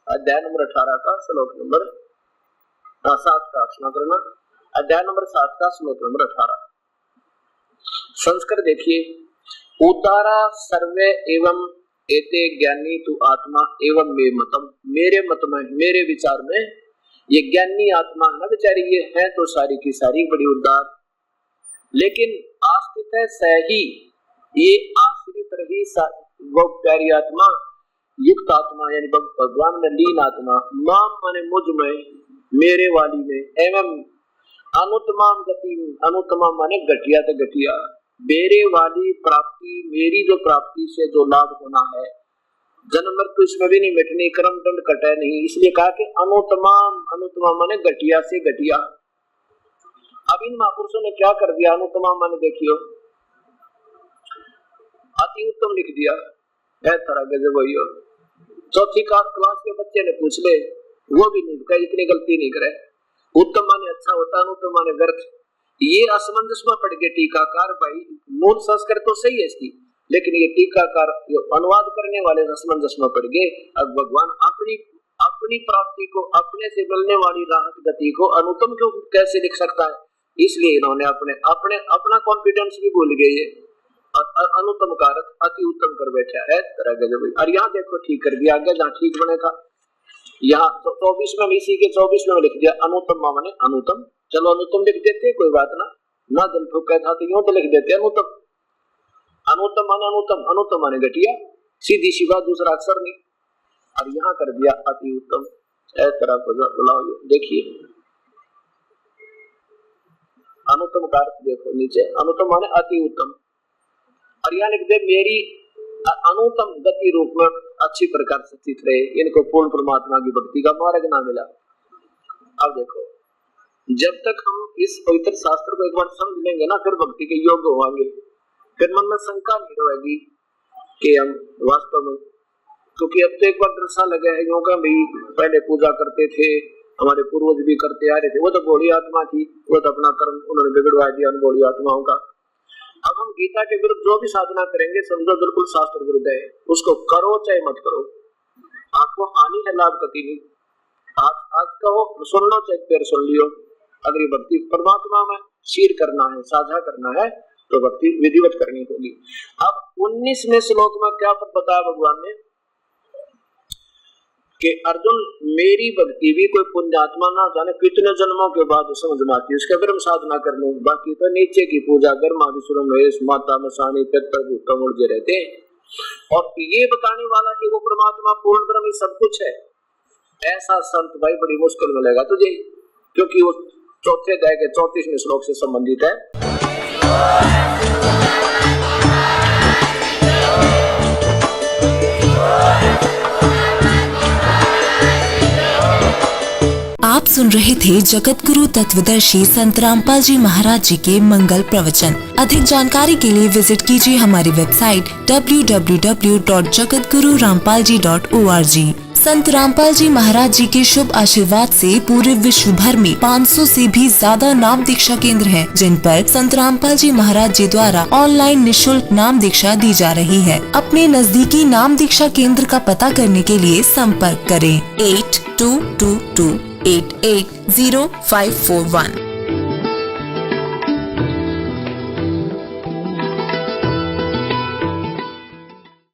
अध्याय नंबर 18 का श्लोक नंबर 7 का क्षमा करना, अध्याय नंबर 7 का श्लोक नंबर 18। संस्कृत देखिए, उदारा सर्वे एवं एते ज्ञानी तु आत्मा एवं मे मतम, मेरे मत में, मेरे विचार में ये ज्ञानी आत्मा है ना बेचारी, ये है तो सारी की सारी बड़ी उदार, लेकिन आश्रित है सही, ये आश्रित रही वो प्यारी आत्मा, युक्त आत्मा यानी भगवान में लीन आत्मा, माम माने मुझ में, मेरे वाली में, एवं अनुतमाम गति, अनुतमाम माने घटिया तो घटिया, मेरे वाली प्राप्ति, मेरी जो प्राप्ति से जो लाभ होना है, जन्म मृत्यु इसमें भी नहीं मिटनी, कर्म दंड कटे नहीं, इसलिए कहा कि अनुतमाम माने घटिया से घटिया। अब इन महापुरुषों ने क्या कर दिया? अनुतमाम माने देखियो अति उत्तम लिख दिया, तरह गजब वही हो। चौथी क्लास के बच्चे ने पूछ ले, वो भी नहीं कहा, इतनी गलती नहीं करे। उत्तम माने अच्छा होता, अनुत्तम माने व्यर्थ, ये असमंजस में पड़ गए टीकाकार। भाई मूल संस्कृत तो सही है इसकी, लेकिन ये टीकाकार अनुवाद करने वाले असमंजस में पड़ गए। अब भगवान अपनी प्राप्ति को, अपने से मिलने वाली राहत गति को अनुत्तम क्यों कैसे लिख सकता है? इसलिए इन्होंने अपना कॉन्फिडेंस भी भूल गए। और अनुत्तम का अर्थ अति उत्तम कर बैठा है तरह के जब। और यहाँ देखो ठीक कर दिया आगे जहाँ ठीक बने था, यहाँ 24 में इसी के 24 में लिख दिया अनुत्तम माने अनुत्तम। चलो अनुत्तम लिख देते कोई बात ना दिल ठोका था तो यूं तो लिख देते अनुत्तम। अनुत्तम माने अनुत्तम, अनुत्तम माने घटिया, सीधी सी बात, दूसरा अक्षर नहीं। और यहाँ कर दिया अति उत्तम, इस तरह को बुलाओ। देखिए अनुत्तम का अर्थ देखो नीचे, अनुत्तम माने अति उत्तम। और यहाँ लिख दे मेरी अनुत्तम गति रूप में अच्छी प्रकार से स्थित रहे, इनको पूर्ण परमात्मा की भक्ति का मार्ग ना मिला। अब देखो जब तक हम इस पवित्र शास्त्र को एक बार समझ लेंगे ना, फिर भक्ति के योग्य होंगे, फिर मन में शंका नहीं रहेगी कि हम वास्तव में, क्योंकि अब तो एक बार डर सा लगा है क्योंकि भाई पहले पूजा करते थे, हमारे पूर्वज भी करते आ रहे थे, वो तो भोली आत्मा थी, वो तो अपना कर्म उन्होंने बिगड़वा दिया उन भोली आत्माओं का। अब हम गीता के विरुद्ध जो भी साधना करेंगे समझो बिल्कुल शास्त्र विरुद्ध है, उसको करो चाहे मत करो, आपको हानि है लाभ कति नहीं। आज कहो सुन लो चाहे फिर सुन लियो, अगर ये भक्ति परमात्मा में शीर करना है, साझा करना है तो भक्ति विधिवत करनी होगी। अब 19वें श्लोक में क्या बताया भगवान ने कि अर्जुन मेरी भक्ति भी कोई पुण्यात्मा ना जाने कितने जन्मों के बाद समझ में आती है, उसका फिर हम साधना कर लूं, बाकी तो नीचे की पूजा गर्मा विश्व महेश माता मसानी पितृभूतम उड़जे रहते हैं। और ये बताने वाला कि वो परमात्मा पूर्ण ब्रह्म सब कुछ है, ऐसा संत भाई बड़ी मुश्किल मिलेगा तुझे, क्योंकि वो चौथे अध्याय के 34वें श्लोक से संबंधित है। आप सुन रहे थे जगत गुरु तत्वदर्शी संत रामपाल जी महाराज जी के मंगल प्रवचन। अधिक जानकारी के लिए विजिट कीजिए हमारी वेबसाइट www.jagatgururampalji.org। संत रामपाल जी महाराज जी के शुभ आशीर्वाद से पूरे विश्व भर में 500 से भी ज्यादा नाम दीक्षा केंद्र हैं, जिन पर संत रामपाल जी महाराज जी द्वारा ऑनलाइन निशुल्क नाम दीक्षा दी जा रही है। अपने नजदीकी नाम दीक्षा केंद्र का पता करने के लिए संपर्क करें 8222880541।